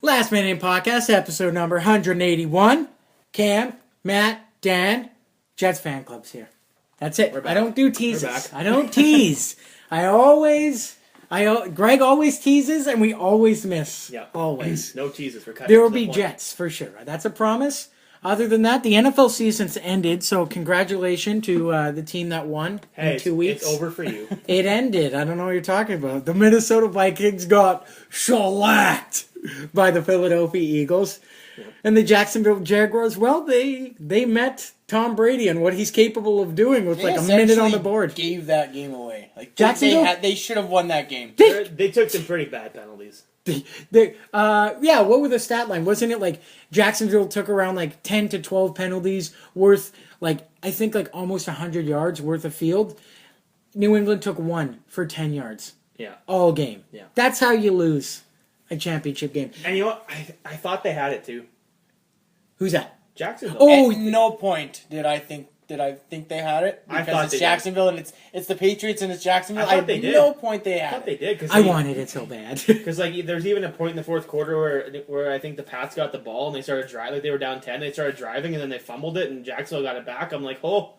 Last Minute Podcast, episode number 181. Cam, Matt, Dan, Jets fan clubs here. That's it. I don't do teases. I don't tease. Greg always teases, and we always miss. Yeah. Always. No teases. We're cutting. There will be Jets, for sure. That's a promise. Other than that, the NFL season's ended, so congratulations to the team that won in 2 weeks. It's over for you. It ended. I don't know what you're talking about. The Minnesota Vikings got shellacked by the Philadelphia Eagles. Yep. And the Jacksonville Jaguars, well, they met Tom Brady and what he's capable of doing with like a minute on the board. Gave that game away. Like Jacksonville, they should have won that game. They took some pretty bad penalties. What were the stat line? Wasn't it like Jacksonville took around like 10 to 12 penalties worth like I think like almost 100 yards worth of field? New England took 1 for 10 yards. Yeah. All game. Yeah. That's how you lose a championship game. And you know what? I thought they had it too. Who's that? Jacksonville. Oh, at no point did I think they had it. Because I thought it's Jacksonville and it's the Patriots and it's Jacksonville. I thought they did. No point they had. I thought they did. I wanted it so bad. Because like there's even a point in the fourth quarter where I think the Pats got the ball and they started driving. Like they were down 10. They started driving and then they fumbled it and Jacksonville got it back. I'm like, oh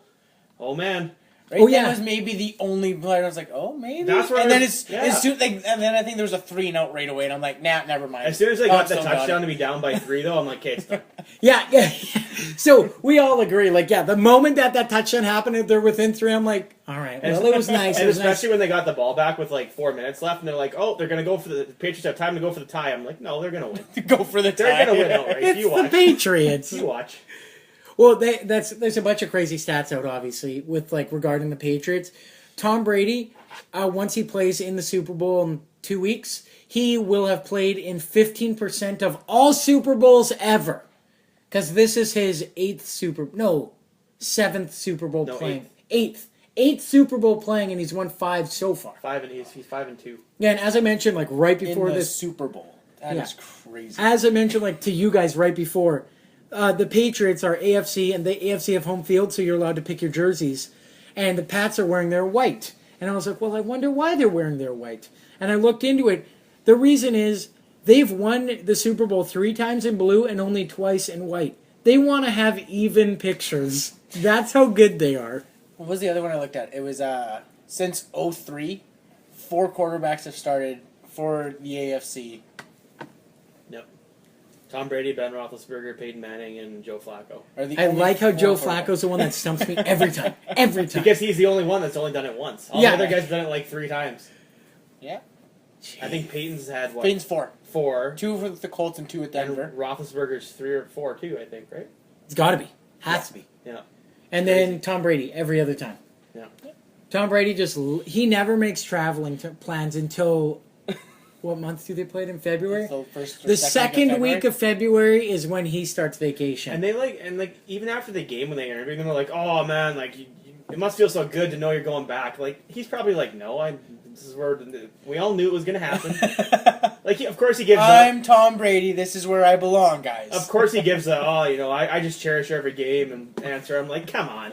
man. Right? Oh, yeah. That was maybe the only player. I was like, oh, maybe. That's where and then and then I think there was a 3-and-out right away, and I'm like, nah, never mind. As soon as they got the touchdown to be down by 3, though, I'm like, okay, it's done. Yeah. So we all agree, like, yeah, the moment that touchdown happened, if they're within 3, I'm like, all right, well, it was nice. And especially when they got the ball back with like 4 minutes left, and they're like, oh, they're gonna go for the Patriots have time to go for the tie. I'm like, no, they're gonna win. Go for the tie. They're gonna win outright. It's the Patriots. You watch. Well, there's a bunch of crazy stats out, obviously, with like regarding the Patriots. Tom Brady, once he plays in the Super Bowl in 2 weeks, he will have played in 15% of all Super Bowls ever, because this is his 7th Super Bowl playing. Eighth Super Bowl playing, and he's won 5 so far. 5 and he's 5-2. Yeah, and as I mentioned, like right before this Super Bowl, that is crazy. As I mentioned, like to you guys right before. The Patriots are AFC, and the AFC have home field, so you're allowed to pick your jerseys. And the Pats are wearing their white. And I was like, well, I wonder why they're wearing their white. And I looked into it. The reason is they've won the Super Bowl 3 times in blue and only twice in white. They want to have even pictures. That's how good they are. What was the other one I looked at? It was since 2003, 4 quarterbacks have started for the AFC. Yep. Tom Brady, Ben Roethlisberger, Peyton Manning, and Joe Flacco. I like how Joe Flacco's the one that stumps me every time. Every time. Because he's the only one that's only done it once. All the other guys have done it like 3 times. Yeah. Jeez. I think Peyton's had what? Peyton's 4. 4. 2 with the Colts and 2 with Denver. And Roethlisberger's 3 or 4 too, I think, right? It's got to be. Has to be. Yeah. And then Tom Brady every other time. Yeah. Tom Brady he never makes traveling plans until... What month do they play it in February? The second week of February is when he starts vacation. And they even after the game when they interview him, they're like, "Oh man, like it must feel so good to know you're going back." Like he's probably like, "No, this is where we all knew it was going to happen." Of course he gives. I'm Tom Brady. This is where I belong, guys. Of course he gives I just cherish every game and answer. I'm like, come on.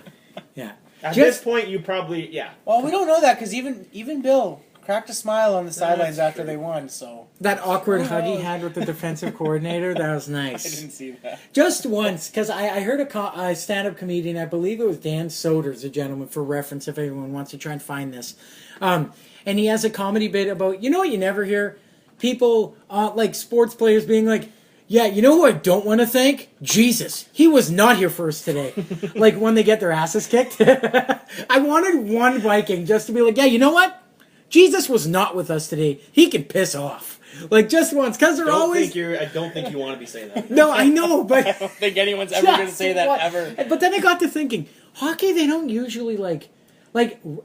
Yeah. At this point, you probably Well, we don't know that because even Bill cracked a smile on the sidelines after they won, so... That awkward hug he had with the defensive coordinator, that was nice. I didn't see that. Just once, because I heard a stand-up comedian, I believe it was Dan Soder's, a gentleman, for reference, if anyone wants to try and find this. And he has a comedy bit about, you know what you never hear? People, like sports players being like, yeah, you know who I don't want to thank? Jesus. He was not here for us today. Like when they get their asses kicked. I wanted one Viking just to be like, yeah, you know what? Jesus was not with us today. He can piss off. Like, just once. Because they're always... I don't think you want to be saying that. No, I know, but... I don't think anyone's ever going to say that, ever. But then I got to thinking, hockey, they don't usually, like,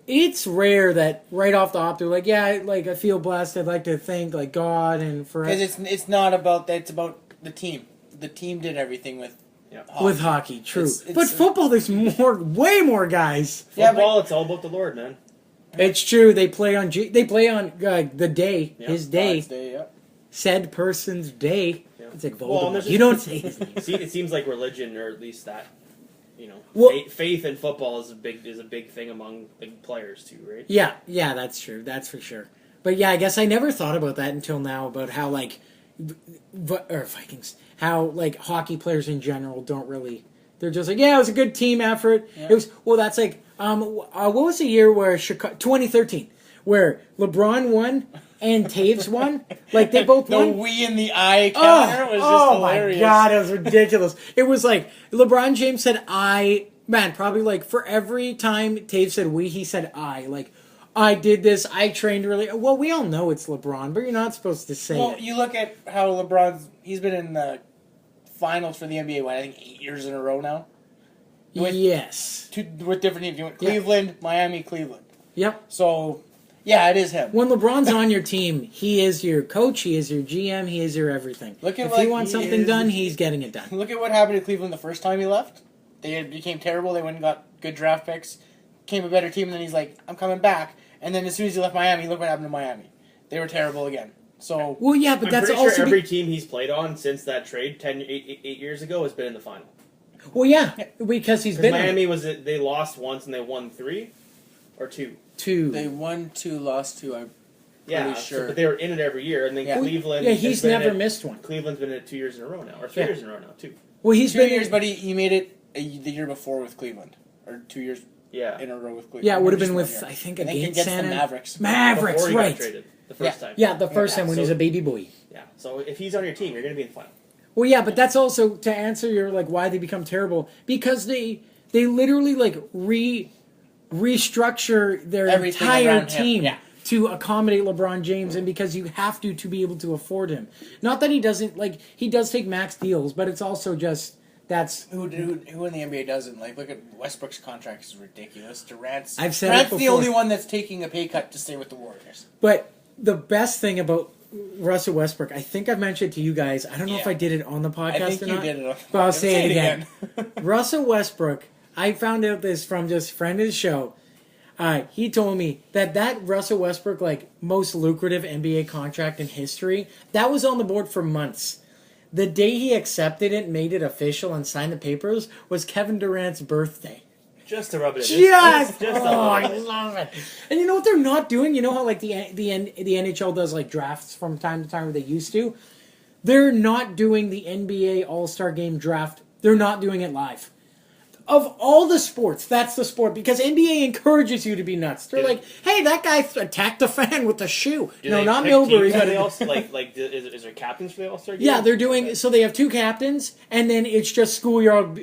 it's rare that right off the hop, they're like, yeah, I feel blessed. I'd like to thank, like, God and for... Because it's not about that. It's about the team. The team did everything with... Yeah. With hockey, true. But football, there's way more guys. Football, it's all about the Lord, man. It's true. They play on the day, his day. God's day, yeah. Said person's day. Yeah. It's like Voldemort. Well, you don't say his name. See, it seems like religion, or at least that, faith in football is a big thing among players too, right? Yeah, that's true. That's for sure. But yeah, I guess I never thought about that until now. About how or Vikings, how like hockey players in general don't really. They're just like, yeah, it was a good team effort. Yeah. It was that's like what was the year where 2013 where LeBron won and Taves won? Like they both The won. we in the eye counter was just hilarious. My god, it was ridiculous. It was like LeBron James said probably like for every time Taves said we, he said I. Like I did this, I trained really well. We all know it's LeBron, but you're not supposed to say Well, it. you look at how he's been in the finals for the NBA, I think 8 years in a row now. Yes. With different teams. You went Cleveland, Miami, Cleveland. Yep. So, yeah, it is him. When LeBron's on your team, he is your coach, he is your GM, he is your everything. If he wants something done, he's getting it done. Look at what happened to Cleveland the first time he left. They became terrible. They went and got good draft picks, became a better team, and then he's like, I'm coming back. And then as soon as he left Miami, look what happened to Miami. They were terrible again. So, well, yeah, but I'm that's pretty also sure every team he's played on since that trade 8 years ago has been in the final. Well, yeah, because he's been Miami they lost once and they won 3 or 2. 2. they won 2, lost 2. I'm pretty sure. But they were in it every year, and then Cleveland. Yeah, he's never missed one. Cleveland's been in it 2 years in a row now, or 3 years in a row now too. Well, he's 2 been years, but he made it the year before with Cleveland, or 2 years in a row with Cleveland. Yeah, it would have been Just with 1 year. I think against the Mavericks. Mavericks, Before he right? got traded the first time. Yeah, the first time when he was a baby boy. Yeah, so if he's on your team, you're going to be in the final. Well, yeah, but that's also to answer your like why they become terrible because they literally like restructure their Everything entire around him. team Yeah. to accommodate LeBron James, and because you have to be able to afford him. Not that he doesn't like he does take max deals, but it's also just that's Who in the NBA doesn't? Like, look at Westbrook's contract is ridiculous. Durant's I've said Durant's it the before. only one that's taking a pay cut to stay with the Warriors. But the best thing about Russell Westbrook, I think I've mentioned it to you guys. I don't know if Yeah. I did it on the podcast I think or you not. did it. But I'll say it again. Russell Westbrook, I found out this from just a friend of the show. He told me that Russell Westbrook, like, most lucrative NBA contract in history, that was on the board for months. The day he accepted it, made it official, and signed the papers was Kevin Durant's birthday. Just to rub it in. Just a I little bit. love it. And you know what they're not doing? You know how like the NHL does like drafts from time to time, where they used to. They're not doing the NBA All-Star Game draft. They're not doing it live. Of all the sports, that's the sport because NBA encourages you to be nuts. They're like, "Hey, that guy attacked a fan with a shoe." Do No, they not pick Milbury. teams for But the All- is there captains for the All-Star game? yeah, they're doing. So they have 2 captains, and then it's just schoolyard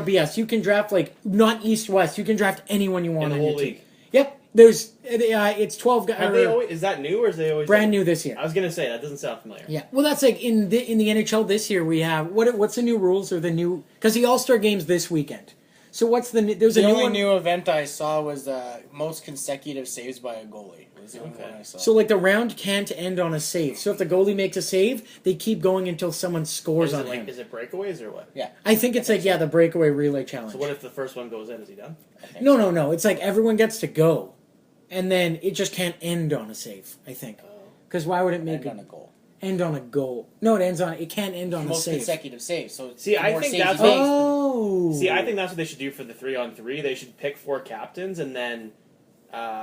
BS. You can draft like not East West. You can draft anyone you want In the on whole your team. league. Yep. There's it's 12 guys. Have they always, is that new or is they always Brand new this year. I was gonna say that doesn't sound familiar. Yeah. Well, that's like in the NHL this year we have what's the new rules or the new because the All-Star game's this weekend. So what's there's a The new only one. new event I saw was most consecutive saves by a goalie. Was the only one I saw. So like the round can't end on a save. So if the goalie makes a save, they keep going until someone scores Is on it like him. is it breakaways or what? yeah, I think it's like the breakaway relay challenge. So what if the first one goes in? Is he done? No. It's like everyone gets to go, and then it just can't end on a save. I think because why would it make end on a goal. end on a goal? No, it can't end on a Most save. consecutive saves. So See, the I more think saves that's he makes, Oh. See, I think that's what they should do for the 3-on-3. They should pick 4 captains and then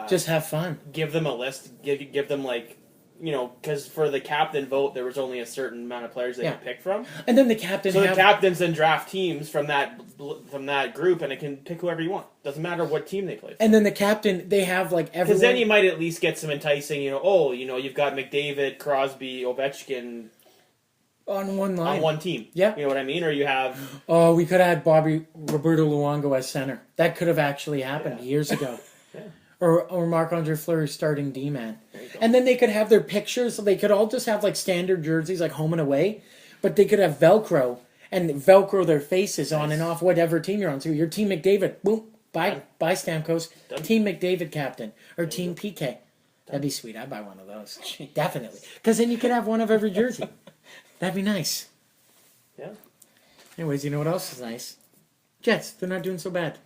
Just have fun. give them a list. Give them like because for the captain vote there was only a certain amount of players they could pick from. And then the captain. So the captains then draft teams from that group, and it can pick whoever you want. Doesn't matter what team they play for. And then the captain, they have like everyone. Because then you might at least get some enticing. You've got McDavid, Crosby, Ovechkin on one line. on one team. Yeah. You know what I mean? Or you have Oh, we could have had Roberto Luongo as center. That could have actually happened years ago. Yeah. Or Marc-Andre Fleury starting D-man. There you go. And then they could have their pictures. So they could all just have like standard jerseys, like home and away. But they could have Velcro and Velcro their faces on and off whatever team you're on. So your Team McDavid, boom, bye Stamkos. Done. Team McDavid captain. Or Team PK. That'd be sweet. I'd buy one of those. Definitely. Because then you could have one of every jersey. That'd be nice. Yeah. Anyways, you know what else is nice? Jets. They're not doing so bad.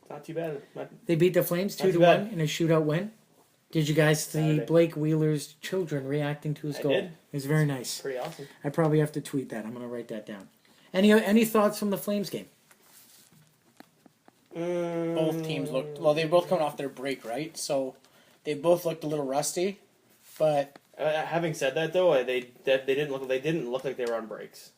Not too bad. They beat the Flames Not too 2-1 bad. in a shootout win. Did you guys see Saturday. Blake Wheeler's children reacting to his I goal? did. It was very nice. Pretty awesome. I probably have to tweet that. I'm going to write that down. Any thoughts from the Flames game? both teams looked well. They both coming off their break, right? So they both looked a little rusty. But Having said that, though, they didn't look like they were on breaks.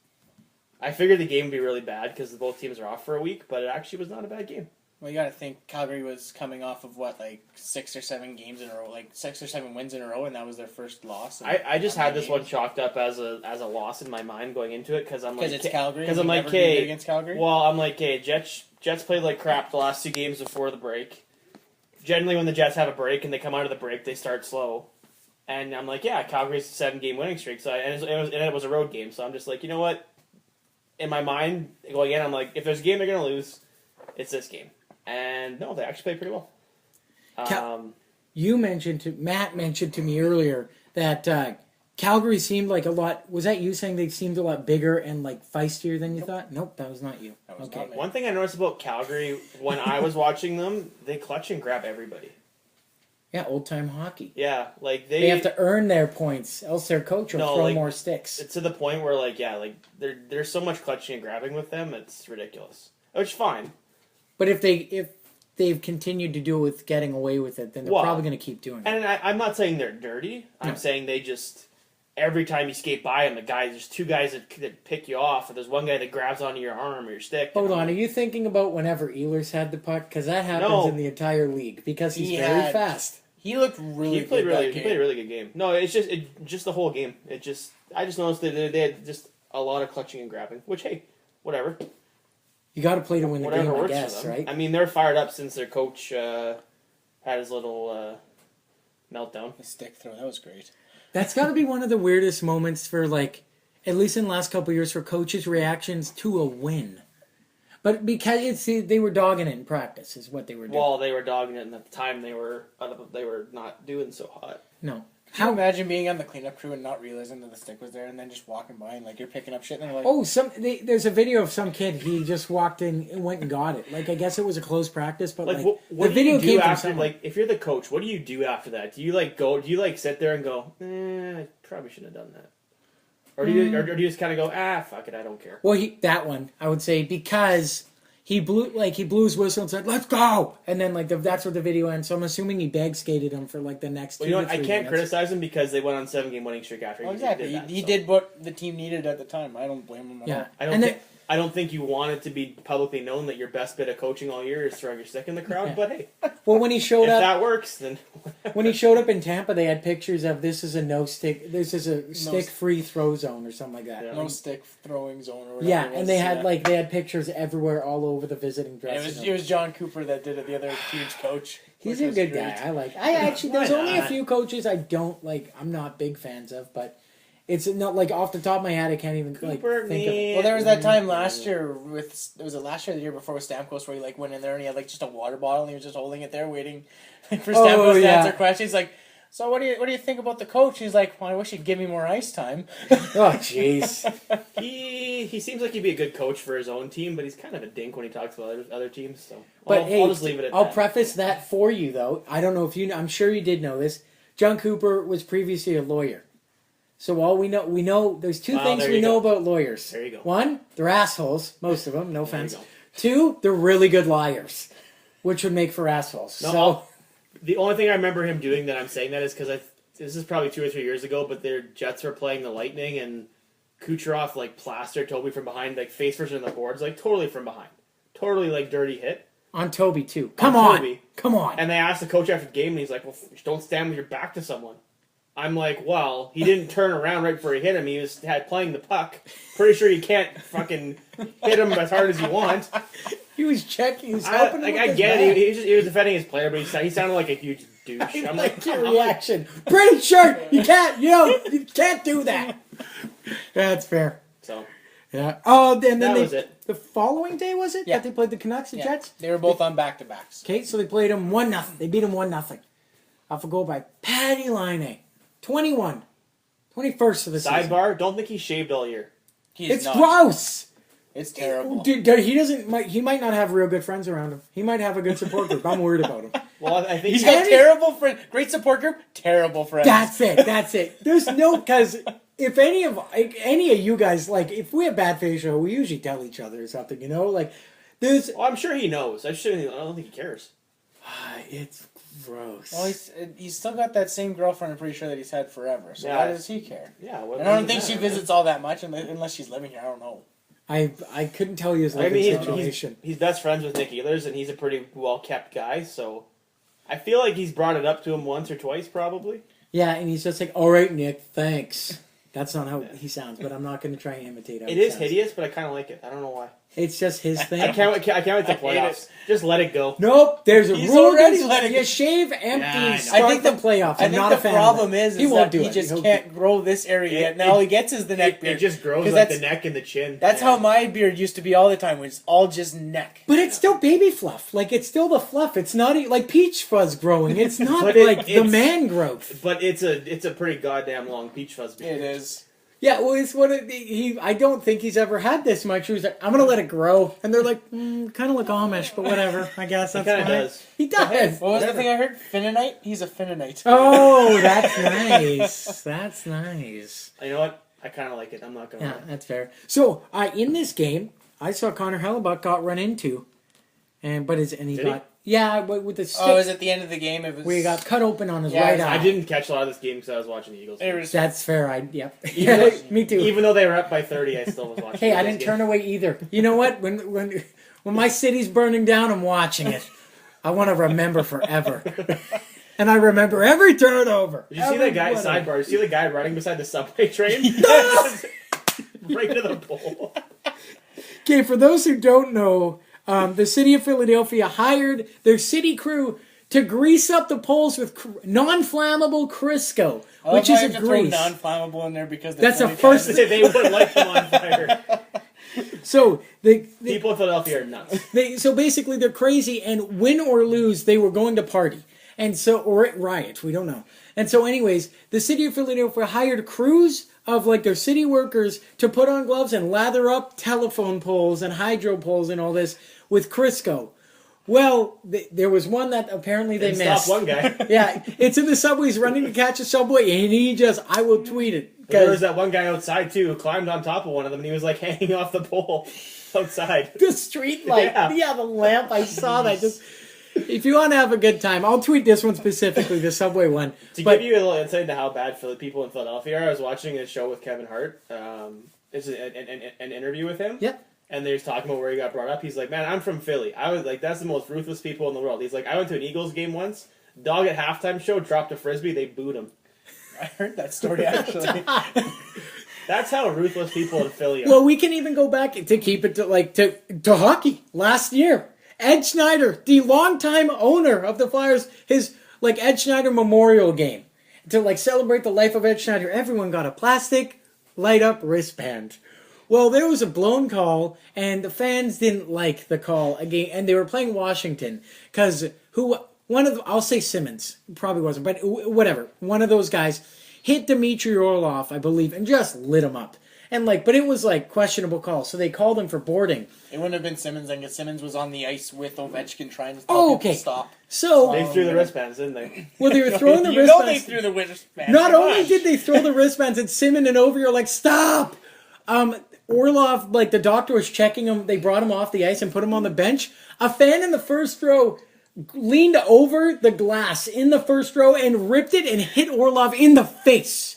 I figured the game would be really bad because both teams are off for a week, but it actually was not a bad game. Well, you got to think Calgary was coming off of like 6 or 7 games in a row, like 6 or 7 wins in a row, and that was their first loss. I just had this one chalked up as a loss in my mind going into it because it's Calgary. Because I'm like, okay, against Calgary. Well, I'm like, okay, Jets played like crap the last 2 games before the break. Generally, when the Jets have a break and they come out of the break, they start slow. And I'm like, yeah, Calgary's a 7-game winning streak, and it was a road game, so I'm just like, you know what? In my mind, going in, I'm like, if there's a game they're going to lose, it's this game. And no, they actually played pretty well. Matt mentioned to me earlier that Calgary seemed like a lot. Was that you saying they seemed a lot bigger and like feistier than you thought? Nope, that was not you. Okay. Not me. One thing I noticed about Calgary when I was watching them, they clutch and grab everybody. Yeah, old time hockey. Yeah, like they have to earn their points, else their coach will throw more sticks. It's to the point where there's so much clutching and grabbing with them, it's ridiculous. Which is fine. But if they've continued to do it with getting away with it, then they're probably going to keep doing it. And I'm not saying they're dirty. I'm saying they just every time you skate by them, there's 2 guys that pick you off, and there's one guy that grabs onto your arm or your stick. Hold on, are you thinking about whenever Ehlers had the puck? Because that happens in the entire league because he's very fast. He looked really. He played a really good game. No, it's just the whole game. I just noticed that they had just a lot of clutching and grabbing. Which hey, whatever. You got to play to win the game, I guess, right? I mean, they're fired up since their coach had his little meltdown. The stick throw, that was great. That's got to be one of the weirdest moments for, like, at least in the last couple of years, for coaches' reactions to a win. But because they were dogging it in practice, is what they were doing. Well, they were dogging it, and at the time they were not doing so hot. No. Can you imagine being on the cleanup crew and not realizing that the stick was there, and then just walking by and like you're picking up shit, and they're like, there's a video of some kid. He just walked in and went and got it. Like I guess it was a closed practice, but like the video came from someone. Like if you're the coach, what do you do after that? Do you go? Do you sit there and go, I probably shouldn't have done that, or do you just kind of go, fuck it, I don't care. Well, that one I would say because. He blew his whistle and said, "Let's go!" And then that's what the video ends. So I'm assuming he bag skated him for the next. Well, 2 to 3 I can't criticize him because they went on 7-game winning streak after. Well, exactly, he did what the team needed at the time. I don't blame him at all. I don't think you want it to be publicly known that your best bit of coaching all year is throwing your stick in the crowd. But hey, well, when he showed up, if that works, then when he showed up in Tampa, they had pictures of this is a stick-free throw zone or something like that. Yeah. No stick throwing zone or whatever. Yeah, and they had pictures everywhere all over the visiting dressing room. It was John Cooper that did it, the other team's coach. He's a good guy. There's only a few coaches I don't like. I'm not big fans of, but. It's not off the top of my head. I can't even think of. Well, there was that time last year was it last year or the year before with Stamkos where he went in there and he had just a water bottle and he was just holding it there waiting for Stamkos to answer questions. He's so what do you think about the coach? He's like, well, I wish he'd give me more ice time. Oh jeez. He seems like he'd be a good coach for his own team, but he's kind of a dink when he talks about other teams. So, I'll just leave it at that. I'll preface that for you though. I don't know if you know. I'm sure you did know this. John Cooper was previously a lawyer. So all we know, there's 2 things we know about lawyers. There you go. 1, they're assholes, most of them, no offense. 2, they're really good liars, which would make for assholes. No, the only thing I remember him doing that I'm saying that is because this is probably 2 or 3 years ago, but their Jets were playing the Lightning and Kucherov plastered Toby from behind, face first in the boards, totally from behind. Totally dirty hit. On Toby too. Come on. And they asked the coach after the game and he's like, well, don't stand with your back to someone. I'm like, well, he didn't turn around right before he hit him. He was playing the puck. Pretty sure you can't fucking hit him as hard as you want. He was checking. He was helping him. I get it. He was defending his player, but he sounded like a huge douche. I'm like your reaction. Pretty sure you can't. You can't do that. That's fair. So. Yeah. Oh, then that was it. The following day was it that they played the Canucks and Jets? They were both on back-to-backs. Okay, so they played them 1-0. They beat them 1-0. Off a goal by Patty Laine. 21st of the season. Sidebar, don't think he shaved all year. It's gross. It's terrible. Dude, he might not have real good friends around him. He might have a good support group. I'm worried about him. Well, I think he's got terrible friends. Great support group, terrible friends. That's it. There's because if any of you guys, if we have bad facial, we usually tell each other or something, there's... Well, I'm sure he knows. I don't think he cares. It's gross. Well, he's still got that same girlfriend. I'm pretty sure that he's had forever. So Yeah. why does he care? Yeah, And I don't think she visits all that much unless she's living here. I don't know. I couldn't tell you his I living mean, situation. he's best friends with Nick Ehlers, and he's a pretty well-kept guy, so I feel like he's brought it up to him once or twice, probably. Yeah, and he's just like, all right, Nick, thanks. That's not how he sounds, but I'm not going to try and imitate how It he is sounds. hideous, but I kind of like it. I don't know why. It's just his thing. I can't wait to playoffs. Just let it go. Nope, there's a He's rule already against letting you it- shave empty Yeah, I know. and start the playoffs. I I'm think not the a fan problem of that. is he won't that do he it. just He'll can't grow this area yet. Now all he gets is the neck beard. It just grows 'Cause like the that's- neck and the chin. That's Yeah. how my beard used to be all the time. Was all just neck. But it's still baby fluff. Like, it's still the fluff. It's not like peach fuzz growing. It's not But like the it's- man growth. But it's a pretty goddamn long peach fuzz beard. It is. Yeah, well, it's what I don't think he's ever had this much. He was like, I'm going to let it grow. And they're like, kind of like Amish, but whatever. I guess that's kinda fine. does. He does. What was the thing I heard? Finnanite? He's a Finnanite. Oh, that's nice. That's nice. You know what? I kind of like it. I'm not gonna Yeah, lie. that's fair. So, in this game, I saw Connor Hellebuck got run into, and he Did got with the stick. Oh, it was at the end of the game. It was. where he got cut open on his Yeah, right I eye. I didn't catch a lot of this game because I was watching the Eagles. It was, That's fair. Yep. Even Me too. Even though they were up by 30, I still was watching. Hey, the I Eagles didn't game. turn away either. You know what? When my city's burning down, I'm watching it. I want to remember forever. And I remember every turnover. Did you see that guy? Every Sidebar. Did you see the guy running beside the subway train? Right to the pole. Okay, for those who don't know, the city of Philadelphia hired their city crew to grease up the poles with non-flammable Crisco, I love which how is you a have to grease. throw non-flammable in there because That's the Philly first- guys- They would light them on fire. So People in Philadelphia are nuts. so basically they're crazy, and win or lose, they were going to party. And so, or riot, we don't know. And so anyways, the city of Philadelphia hired crews of like their city workers to put on gloves and lather up telephone poles and hydro poles and all this with Crisco. Well, there was one that apparently they Stop missed. one guy. Yeah, it's in the subway. He's running to catch a subway, and I will tweet it. There was 'cause that one guy outside too who climbed on top of one of them and he was like hanging off the pole outside. the street light, Yeah. the lamp, I saw that. Just if you want to have a good time, I'll tweet this one specifically, the subway one. To But give you a little insight into how bad people in Philadelphia are, I was watching a show with Kevin Hart. It's an interview with him. Yep. And they was talking about where he got brought up. He's like, man, I'm from Philly. I was like, that's the most ruthless people in the world. He's like, I went to an Eagles game once. Dog at halftime show dropped a frisbee. They booed him. I heard that story actually. That's how ruthless people in Philly are. Well, we can even go back to keep it to hockey. Last year, Ed Schneider, the longtime owner of the Flyers, his Ed Schneider Memorial Game to celebrate the life of Ed Schneider. Everyone got a plastic light up wristband. Well, there was a blown call, and the fans didn't like the call again, and they were playing Washington because I'll say Simmons, probably wasn't, but whatever, one of those guys hit Dmitry Orlov, I believe, and just lit him up. And but it was questionable call, so they called him for boarding. It wouldn't have been Simmons, and Simmons was on the ice with Ovechkin trying to tell him to stop. So They threw the wristbands, didn't they? well, they were throwing the You know wristbands. they threw the wristbands. Not Come only on. did they throw the wristbands, and Simmons and Ovi are like, stop! Orlov, the doctor was checking him. They brought him off the ice and put him on the bench. A fan in the first row leaned over the glass in the first row and ripped it and hit Orlov in the face.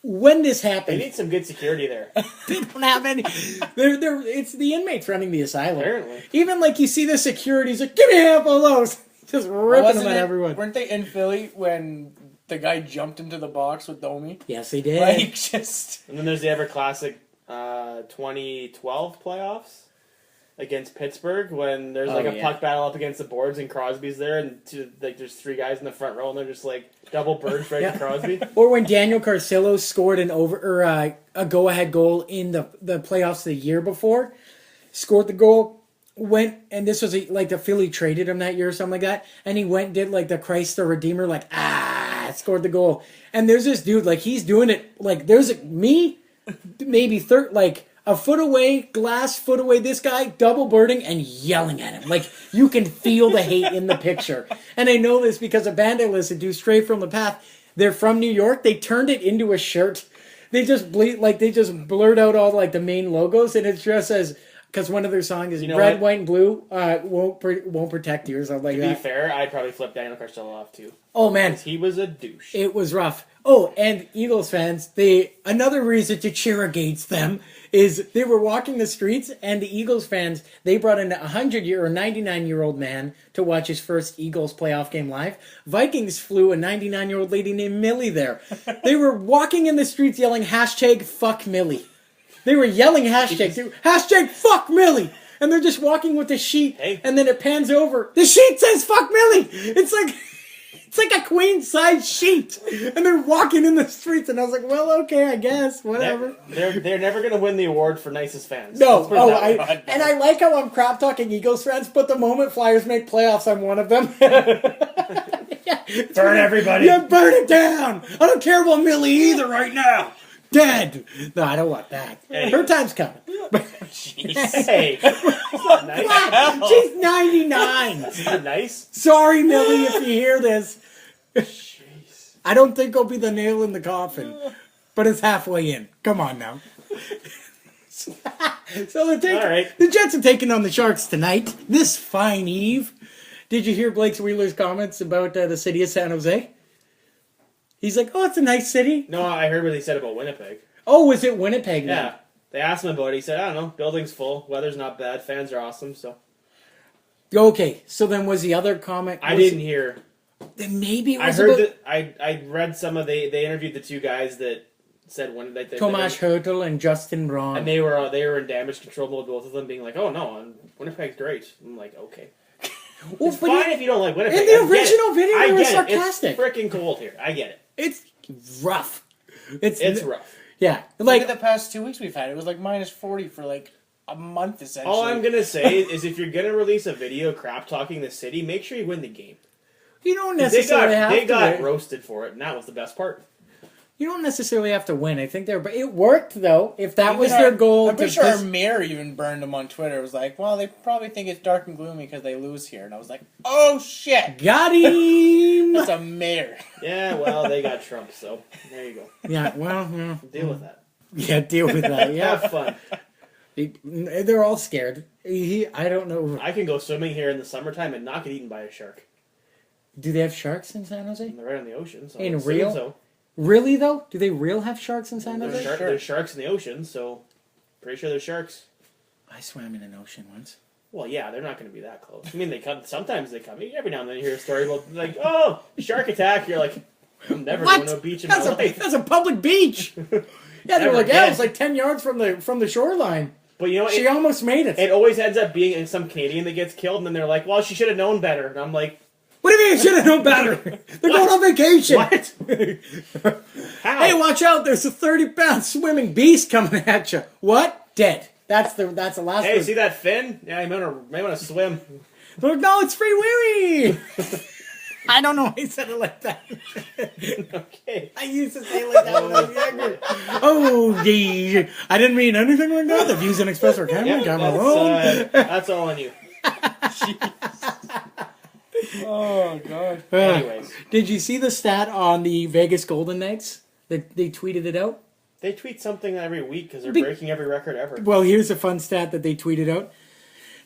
When this They happened, need some good security there. they don't have any. It's the inmates running the asylum. Apparently. Even you see the security's like, give me half of those. Just ripping Wasn't them at it- everyone. Weren't they in Philly when the guy jumped into the box with Domi? Yes, they did. Just And then there's the ever classic 2012 playoffs against Pittsburgh when there's a puck battle up against the boards and Crosby's there and there's three guys in the front row and they're just double birds right to Crosby. Or when Daniel Carcillo scored a go-ahead goal in the playoffs the year before, scored the goal, and this was the Philly traded him that year or something like that, and he went and did the Christ the Redeemer, scored the goal. And there's this dude, he's doing it, there's me, maybe a foot away, glass foot away, this guy double birding and yelling at him. You can feel the hate in the picture. And I know this because a band I listen to, Straight From the Path, they're from New York. They turned it into a shirt. They just they just blurred out all the main logos, and it just says, because one of their songs is You know red, what? white, and blue. Won't protect you or something like To be that. fair, I'd probably flip Daniel Carcillo off too. Oh man, 'Cause he was a douche. it was rough. Oh, and Eagles fans, another reason to cheer against them is they were walking the streets, and the Eagles fans, they brought in a 100-year or 99-year-old man to watch his first Eagles playoff game live. Vikings flew a 99-year-old lady named Millie there. They were walking in the streets yelling hashtag fuck Millie. They were yelling hashtag fuck Millie. And they're just walking with the sheet, and then it pans over. The sheet says fuck Millie. It's like a queen size sheet, and they're walking in the streets, and I was like, well, okay, I guess, whatever. They're never gonna win the award for nicest fans. No, I like how I'm crap talking Eagles fans, but the moment Flyers make playoffs, I'm one of them. burn everybody. Yeah, burn it down. I don't care about Millie either right now. Dead. No, I don't want that. Hey. Her time's coming. Jeez. Hey, it's not nice. She's 99. It's not nice. Sorry, Millie, if you hear this. Jeez. I don't think I'll be the nail in the coffin, but it's halfway in. Come on now. So the Jets are taking on the Sharks tonight, this fine eve. Did you hear Blake Wheeler's comments about the city of San Jose? He's like, oh, it's a nice city. No, I heard what he said about Winnipeg. Oh, was it Winnipeg then? Yeah. They asked him about it. He said, I don't know. Building's full. Weather's not bad. Fans are awesome. So Okay, so then was the other comment... I didn't hear. Then maybe it I was heard about... that. I read some of... They interviewed the two guys that said one... Tomas Hertl and Justin Braun. And they were in damage control mode, both of them being like, oh, no, Winnipeg's great. I'm like, okay. Well, It's fine if you don't like Winnipeg. In the original video, they were it. sarcastic. It's freaking cold here. I get it. It's rough. It's rough. Yeah. Like the past 2 weeks we've had, it was like minus 40 for like a month essentially. All I'm gonna say is if you're gonna release a video crap talking the city, make sure you win the game. You don't necessarily have to. They got roasted for it, and that was the best part. You don't necessarily have to win. I think but it worked though. If that was their goal, I'm pretty sure our mayor even burned them on Twitter. It was like, well, they probably think it's dark and gloomy because they lose here, and I was like, oh shit, got him. That's a mayor. Yeah, well, they got Trump, so there you go. Yeah, well, Deal with that. Yeah, deal with that. Yeah, Have fun. They're all scared. I don't know. I can go swimming here in the summertime and not get eaten by a shark. Do they have sharks in San Jose? They're right on the ocean. So In I'm real? So. Really though? Do they real have sharks in San Jose? There's sharks in the ocean, so pretty sure there's sharks. I swam in an ocean once. Well, yeah, they're not going to be that close. I mean, they come. Sometimes they come. Every now and then you hear a story about like, oh, shark attack. You're like, I'm never going to a beach in my life. That's a public beach. Yeah, they're like, yeah, it was like 10 yards from the shoreline. But you know, she almost made it. It always ends up being some Canadian that gets killed, and then they're like, well, she should have known better. And I'm like, what do you mean you should have known better? They're going on vacation. What? How? Hey, watch out! There's a 30-pound swimming beast coming at you. What? Dead. That's the last. Hey, word. see that fin? Yeah, you might want to swim. They're like, no, it's free willy. I don't know why I said it like that. Okay. I used to say it like that when I was younger. Oh, geez. I didn't mean anything like that. The views and express are camera that's all on you. Oh god. Anyways, did you see the stat on the Vegas Golden Knights? They tweeted it out. they tweet something every week because they're breaking every record ever. Well, here's a fun stat that they tweeted out.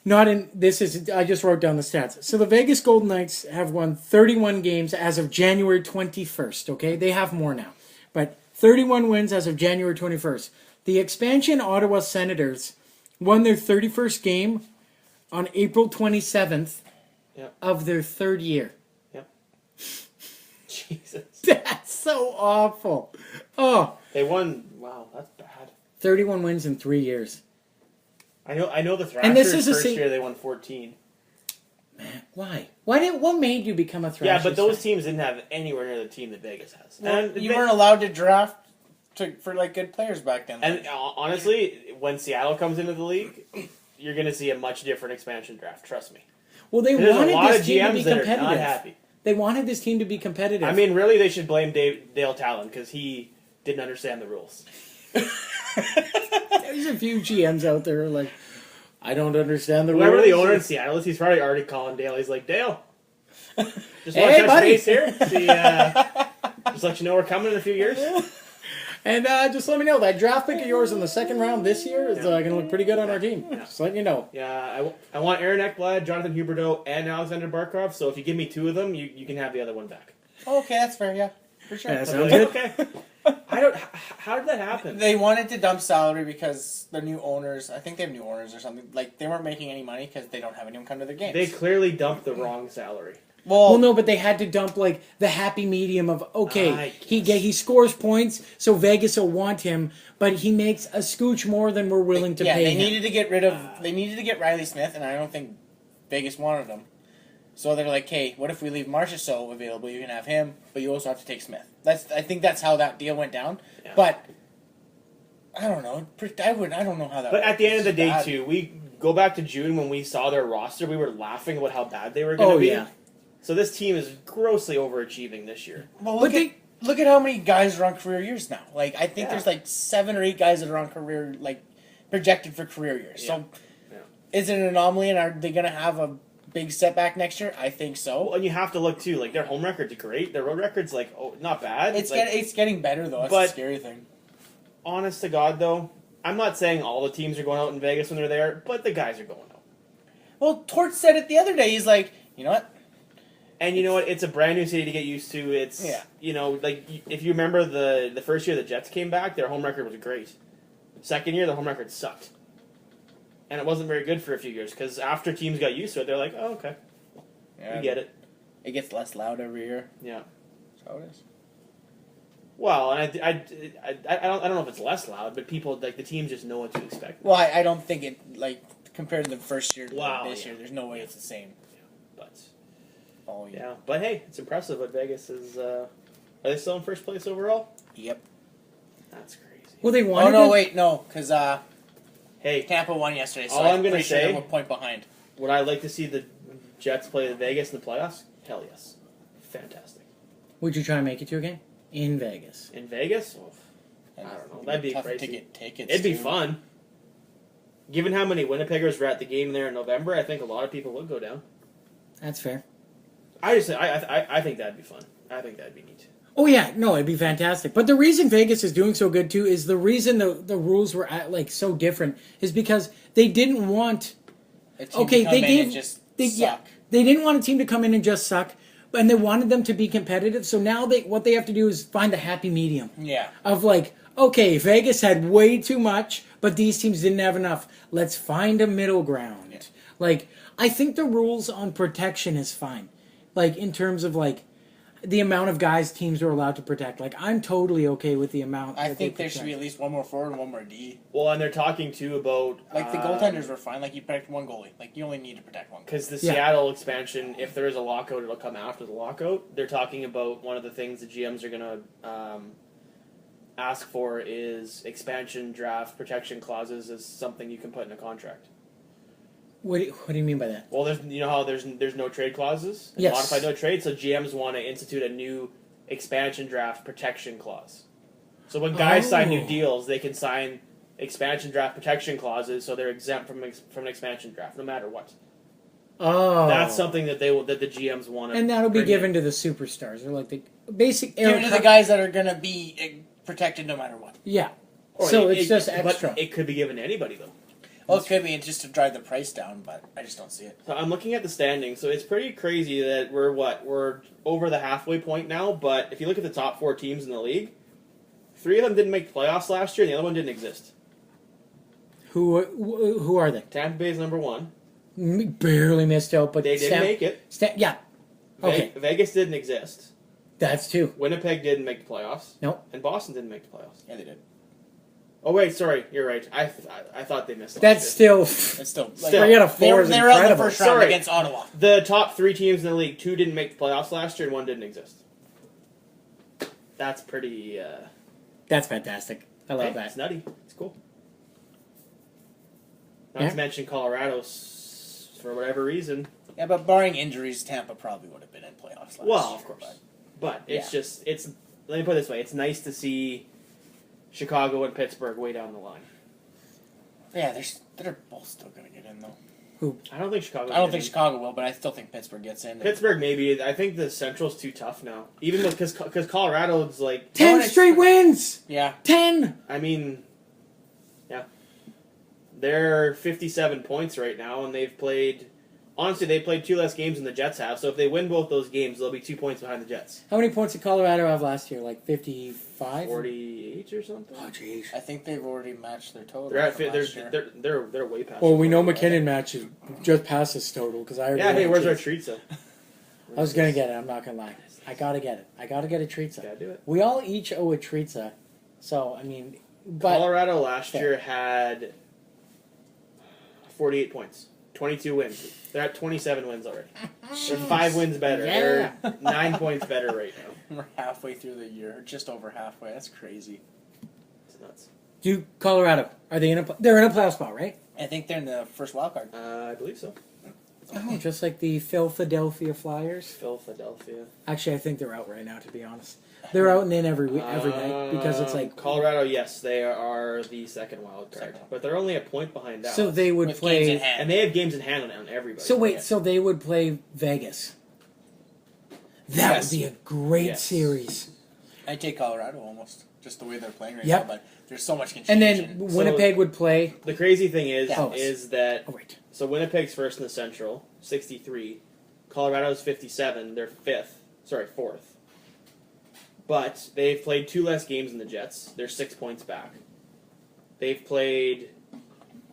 I just wrote down the stats. So the Vegas Golden Knights have won 31 games as of January 21st, okay? They have more now. But 31 wins as of January 21st. The expansion Ottawa Senators won their 31st game on April 27th of their third year. Yep. Jesus. That's so awful. Oh. They won. Wow, that's bad. 31 wins in 3 years. I know the Thrashers And this is first year they won 14. Man, why? What made you become a Thrashers? Yeah, but those teams didn't have anywhere near the team that Vegas has. Well, you weren't allowed to draft for like good players back then. And honestly, when Seattle comes into the league, you're going to see a much different expansion draft. Trust me. Well, they There's wanted a lot this of team to GMs be that are competitive. not happy. They wanted this team to be competitive. I mean, really, they should blame Dale Talon because he didn't understand the rules. There's a few GMs out there like, I don't understand the rules. Whoever the owner in Seattle is, he's probably already calling Dale. He's like, Dale, just Hey, want to touch buddy. base here. See, just let you know we're coming in a few years. And just let me know, that draft pick of yours in the second round this year is going to look pretty good on our team. Yeah. Just letting you know. Yeah, I want Aaron Ekblad, Jonathan Huberdeau, and Alexander Barkov. So if you give me 2 of them, you can have the other one back. Okay, that's fair. Yeah, for sure. Yeah, Really? good. Okay. I don't. How did that happen? They wanted to dump salary because the new owners, I think they have new owners or something, like they weren't making any money because they don't have anyone come to their games. They clearly dumped the wrong salary. Well, no, but they had to dump like the happy medium of he scores points, so Vegas will want him, but he makes a scooch more than we're willing to pay. They him. needed to get rid of. They needed to get Riley Smith, and I don't think Vegas wanted him. So they're like, "Hey, what if we leave Marchessault available? You can have him, but you also have to take Smith." I think that's how that deal went down. Yeah. But I don't know. I don't know how that. But at the end of the day, bad. too, we go back to June when we saw their roster. We were laughing about how bad they were going to be. Yeah. So this team is grossly overachieving this year. Well, look at how many guys are on career years now. Like I think there's like 7 or 8 guys that are on career projected for career years. So is it an anomaly, and are they going to have a big setback next year? I think so. Well, and you have to look too. Like their home record's great. Their road record's not bad. It's getting better though. That's the scary thing. Honest to God, though, I'm not saying all the teams are going out in Vegas when they're there, but the guys are going out. Well, Torts said it the other day. He's like, you know what? And you know what? It's a brand new city to get used to. It's if you remember the first year the Jets came back, their home record was great. Second year, the home record sucked. And it wasn't very good for a few years because after teams got used to it, they're like, "Oh, okay, we get it." It gets less loud every year. Yeah, that's how it is. Well, and I don't know if it's less loud, but people the teams just know what to expect. Well, I don't think it compared to the first year to this year. There's no way it's the same. Yeah. But yeah, but hey, it's impressive what Vegas is. Are they still in first place overall? Yep. That's crazy. Well, they won. Oh no, wait, no, because hey, Tampa won yesterday. So all I'm going to say, they're a point behind. Would I like to see the Jets play the Vegas in the playoffs? Hell yes, fantastic. Would you try and make it to a game in Vegas? In Vegas? Oh, I don't know. That'd be tough crazy. to get tickets. It'd be fun. Given how many Winnipeggers were at the game there in November, I think a lot of people would go down. That's fair. I think that'd be fun. I think that'd be neat. Oh yeah, no, it'd be fantastic. But the reason Vegas is doing so good too is the reason the rules were so different is because they didn't want. They didn't want a team to come in and just suck, and they wanted them to be competitive. So now what they have to do is find the happy medium. Yeah. Of okay, Vegas had way too much, but these teams didn't have enough. Let's find a middle ground. Yeah. I think the rules on protection is fine. In terms of the amount of guys teams are allowed to protect. I'm totally okay with the amount. I think there should be at least one more forward and one more D. Well, and they're talking too about the goaltenders were fine. You protect one goalie. You only need to protect one. Because the Seattle expansion, if there is a lockout, it'll come after the lockout. They're talking about one of the things the GMs are going to ask for is expansion draft protection clauses as something you can put in a contract. What do you mean by that? Well, there's no trade clauses. Yes. Modified no trade, so GMs want to institute a new expansion draft protection clause. So when guys sign new deals, they can sign expansion draft protection clauses, so they're exempt from an expansion draft, no matter what. Oh, that's something that the GMs want to. And that'll be given to the superstars, or the basic. Given to the guys that are going to be protected no matter what. Yeah. Or so it's just extra. But it could be given to anybody though. Well, it could be just to drive the price down, but I just don't see it. So I'm looking at the standings, so it's pretty crazy that we're over the halfway point now, but if you look at the top 4 teams in the league, 3 of them didn't make playoffs last year, and the other one didn't exist. Who are they? Tampa Bay is number 1. Barely missed out, but they didn't make it. Yeah. Okay. Vegas didn't exist. That's 2. Winnipeg didn't make the playoffs. Nope. And Boston didn't make the playoffs. Yeah, they did. Oh wait, sorry, you're right. I thought they missed. That's still. It's still. Forget a 4 is They were out in the incredible. first round against Ottawa. The top 3 teams in the league, 2 didn't make the playoffs last year, and 1 didn't exist. That's pretty. That's fantastic. I love that. It's nutty. It's cool. Not to mention Colorado, for whatever reason. Yeah, but barring injuries, Tampa probably would have been in playoffs last year. Well, of course. But it's it's. Let me put it this way: it's nice to see Chicago and Pittsburgh way down the line. Yeah, they're both still going to get in though. I don't think Chicago. I don't think Chicago will, but I still think Pittsburgh gets in. Pittsburgh maybe. I think the Central's too tough now. Even because Colorado's like 10 straight wins. Yeah. 10. I mean, yeah, they're 57 points right now, and they've played. Honestly, they played 2 less games than the Jets have. So if they win both those games, they'll be 2 points behind the Jets. How many points did Colorado have last year? Like 55? 48 or something. Oh, jeez. I think they've already matched their total. They're at from last year. they're way past. Well, we know their total. McKinnon matches just past his total because I already. Yeah, hey, where's our Chorizo. Chorizo? I was gonna get it. I'm not gonna lie. I gotta get it. I gotta get a Chorizo. Gotta do it. We all each owe a Chorizo, so I mean, but Colorado last year had 48 points, 22 wins. They're at 27 wins already. They're 5 wins better. Yeah. They're 9 points better right now. We're halfway through the year, or just over halfway. That's crazy. It's nuts. do Colorado are they in a? They're in a playoff spot, right? I think they're in the first wild card. I believe so. Oh, just like the Philadelphia Flyers. Philadelphia. Actually, I think they're out right now. To be honest, they're out and in every night because it's like Colorado. Yes, they are the second wild card, but they're only a point behind Dallas. so they would With games in play. hand. and they have games in hand on everybody. So wait, Yeah. so they would play Vegas. That Yes. would be a great Yes. series. I take Colorado almost, just the way they're playing right Yep. now. But there's so much And confusion. then Winnipeg would play. The crazy thing is Dallas. that Oh wait, so Winnipeg's first in the Central, 63. Colorado's 57. They're fourth. But they've played 2 less games than the Jets. They're 6 points back. They've played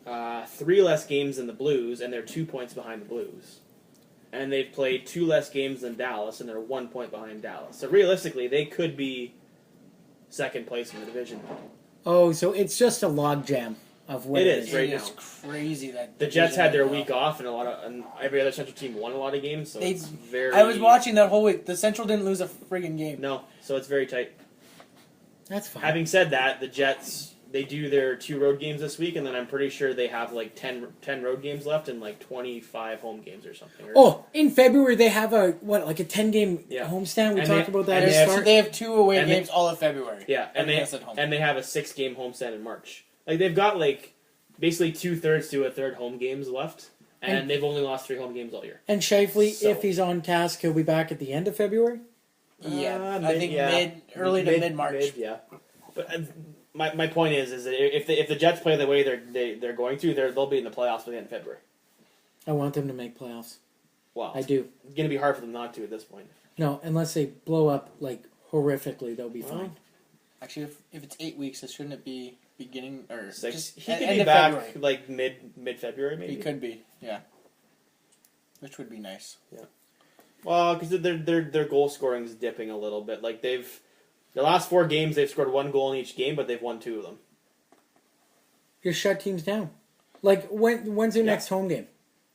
3 less games than the Blues, and they're 2 points behind the Blues. And they've played 2 less games than Dallas, and they're 1 point behind Dallas. So realistically, they could be second place in the division. oh, so it's just a logjam of what It is, right It is now. crazy that The Jets division had their right now. week off, and every other Central team won a lot of games. So They- it's very. I was watching that whole week. The Central didn't lose a friggin' game. No, so it's very tight. That's fine. Having said that, the Jets, they do their 2 road games this week, and then I'm pretty sure they have like 10 road games left and like 25 home games or something. Oh, in February they have like a 10-game Yeah. homestand. We And talked they- about that and at they the have- So start. they have 2 away And they- games all of February. Yeah, and they Everything else at home. have a 6-game homestand in March. Like they've got like basically 2/3 to a third home games left, and And- they've only lost 3 home games all year. And Shifley, So- if he's on task, he'll be back at the end of February. Yeah, I think early to mid March. Yeah, but my point is that if the Jets play the way they're going to, they'll be in the playoffs by the end of February. I want them to make playoffs. Wow, I do. It's gonna be hard for them not to at this point. No, unless they blow up like horrifically, they'll be Well, fine. Actually, if it's 8 weeks, shouldn't it be beginning or 6. just He end could be of back February? like mid February maybe. He could be, yeah. Which would be nice. Well, because their goal scoring is dipping a little bit. Like the last 4 games they've scored 1 goal in each game, but they've won 2 of them. Just shut teams down. Like when's their next home game?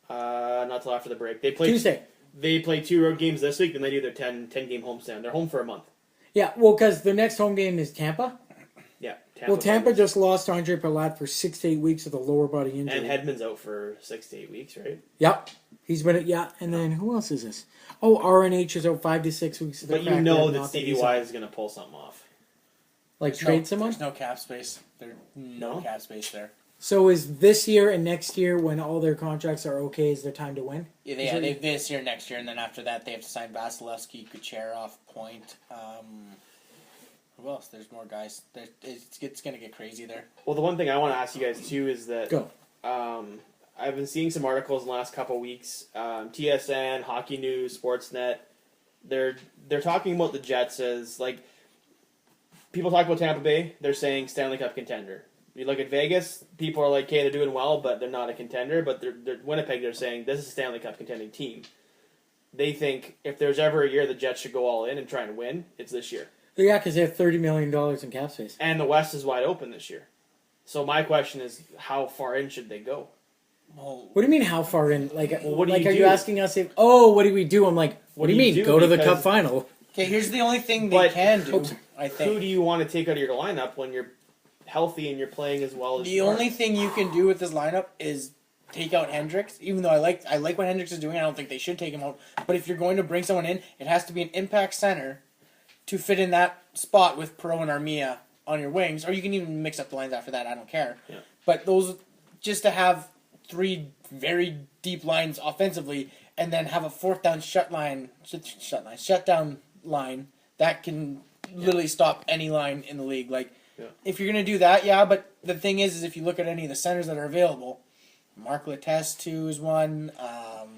Not till after the break. They play Tuesday. They play 2 road games this week, then they do their 10 game homestand. They're home for a month. Yeah, well, because their next home game is Tampa. Yeah. Tampa just lost Andre Palat for 6 to 8 weeks with a lower body injury. And Hedman's out for 6 to 8 weeks, right? Yep. He's been at, yeah, and then who else is this? Oh, RNH is out 5 to 6 weeks. with a But you crack know rib, that not Stevie he's Y out. is going to pull something off. Like There's trade no, someone? There's no cap space. There's no No? cap space there. So is this year and next year when all their contracts are okay, is their time to win? Yeah, they this year, next year, and then after that they have to sign Vasilevsky, Kucherov, Point. Who else? There's more guys. It's going to get crazy there. Well, the one thing I want to ask you guys, too, is that Go. I've been seeing some articles in the last couple of weeks. TSN, Hockey News, Sportsnet, they're talking about the Jets as, like, people talk about Tampa Bay, they're saying Stanley Cup contender. You look at Vegas, people are like, okay, they're doing well, but they're not a contender. But they're Winnipeg, they're saying this is a Stanley Cup contending team. They think if there's ever a year the Jets should go all in and try and win, it's this year. Yeah, because they have $30 million in cap space. And the West is wide open this year. So my question is, how far in should they go? Well, What do you mean, how far in? Like, Well, what do like you are do? you asking us if, what do we do? I'm like, what do you mean? do? Go to the Because- cup final. okay, here's the only thing they But- can do, Oops. I Who think. do you want to take out of your lineup when you're healthy and you're playing as well as The you are? only thing you can do with this lineup is take out Hendricks. Even though I like what Hendricks is doing, I don't think they should take him out. But if you're going to bring someone in, it has to be an impact center to fit in that spot with Perot and Armia on your wings. Or you can even mix up the lines after that. I don't care. Yeah. But those, just to have 3 very deep lines offensively, and then have a fourth down shutdown line that can literally stop any line in the league. Like, if you're gonna do that, but the thing is if you look at any of the centers that are available, Mark Letestu is one.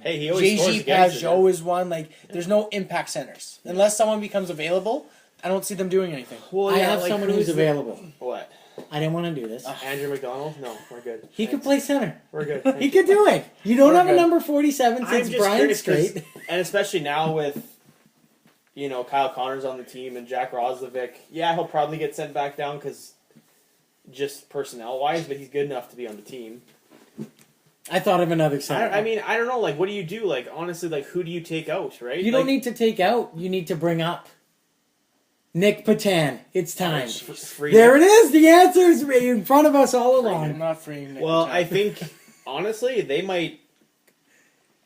Hey, he always scores JG against Pajot is one. Like, there's no impact centers unless someone becomes available. I don't see them doing anything. Well, I have someone who's available. What? I didn't want to do this. Andrew McDonald? No, we're good. He could play center. We're good. He could do it. You don't We're have good. a number 47 I'm since just Bryan curious 'cause- Straight. and especially now with, Kyle Connor's on the team and Jack Roslovic. Yeah, he'll probably get sent back down because just personnel-wise, but he's good enough to be on the team. I thought of another center. I don't know. Like, what do you do? Like, honestly, like, who do you take out, right? You don't need to take out. You need to bring up. Nick Patan. It's time. There it is. The answer is in front of us all I'm along. not freeing Nick. Well, Patan. I think, honestly, they might...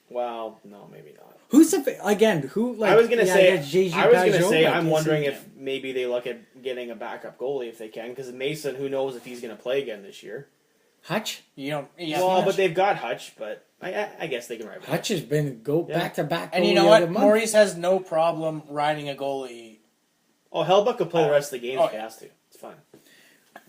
Well, no, maybe not. Who's the again? Who? Like, I was gonna say. JG I was gonna Pajot, say. like, I'm is wondering he- if maybe they look at getting a backup goalie if they can, because Mason, who knows if he's gonna play again this year. Hutch. you don't. Well, but they've got Hutch, but I guess they can ride with Hutch has been back to back. And you know what? Maurice has no problem riding a goalie. Oh, Hellbuck could play the rest of the games if he yeah. has to. It's fine.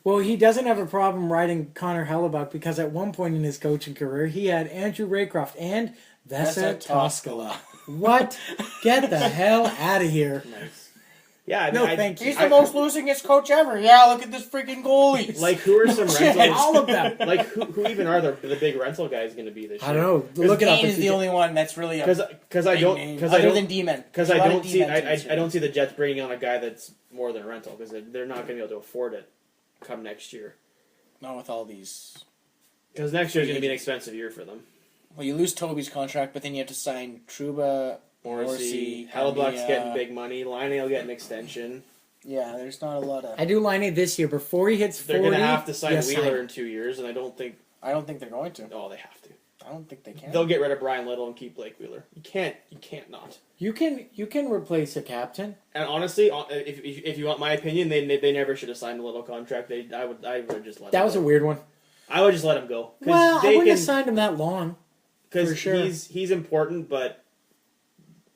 Well, he doesn't have a problem riding Connor Hellebuck because at one point in his coaching career, he had Andrew Raycroft and Vesa Toskala. What? Get the hell out of here. Nice. Yeah, I mean, No, thank you. He's the most losingest coach ever. Yeah, look at this freaking goalie. Like, who are some rentals? All of them. Like, who even are the big rental guys going to be this year? I don't know. Look it up. Kane is the only one that's really a Because I don't name. because I Other don't than D-men. because There's I a lot don't of see D-men teams I don't see the Jets bringing on a guy that's more than a rental because they're not going to be able to afford it come next year. Not with all these. Because next year is going to be an expensive year for them. Well, you lose Toby's contract, but then you have to sign Trouba, Morrissey, and Hellebuck's the, getting big money. Laine will get an extension. Yeah, there's not a lot of. I do line it this year before he hits 40. They're going to have to sign yes, Wheeler in 2 years, and I don't think. I don't think they're going to. Oh, they have to. I don't think they can. They'll get rid of Brian Little and keep Blake Wheeler. You can't not. You can replace a captain. And honestly, if you want my opinion, they never should have signed a Little contract. I would have just let. That him was go. a weird one. I would just let him go. Well, I wouldn't have signed him that long. Because for sure. he's important, but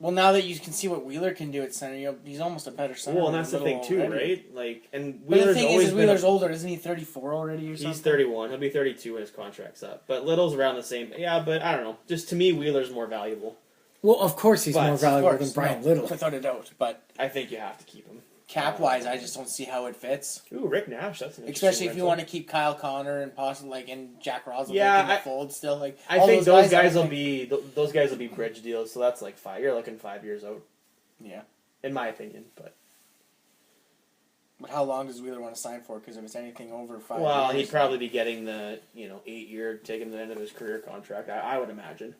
Well, now that you can see what Wheeler can do at center, he's almost a better center. well, and that's the than thing too, Little already. right? Like, and But the Wheeler's thing always is been Wheeler's older. Isn't he 34 already or something? He's 31. He'll be 32 when his contract's up. But Little's around the same. Yeah, but I don't know. Just to me, Wheeler's more valuable. Well, of course he's But, more of valuable Of than course, Brian no, Little. without a doubt. But I think you have to keep him. cap-wise, I just don't see how it fits. Ooh, Rick Nash. That's an Especially if you want to. to keep Kyle Connor and possibly and Jack Roslovic Yeah, in the fold still. Like I all think those I guys will think- be those guys will be bridge deals. So that's like 5. You're looking 5 years out, Yeah. in my opinion. But But how long does Wheeler want to sign for? Because if it's anything over 5 well, years... he'd probably be getting the 8-year, taking the end of his career contract. I would imagine.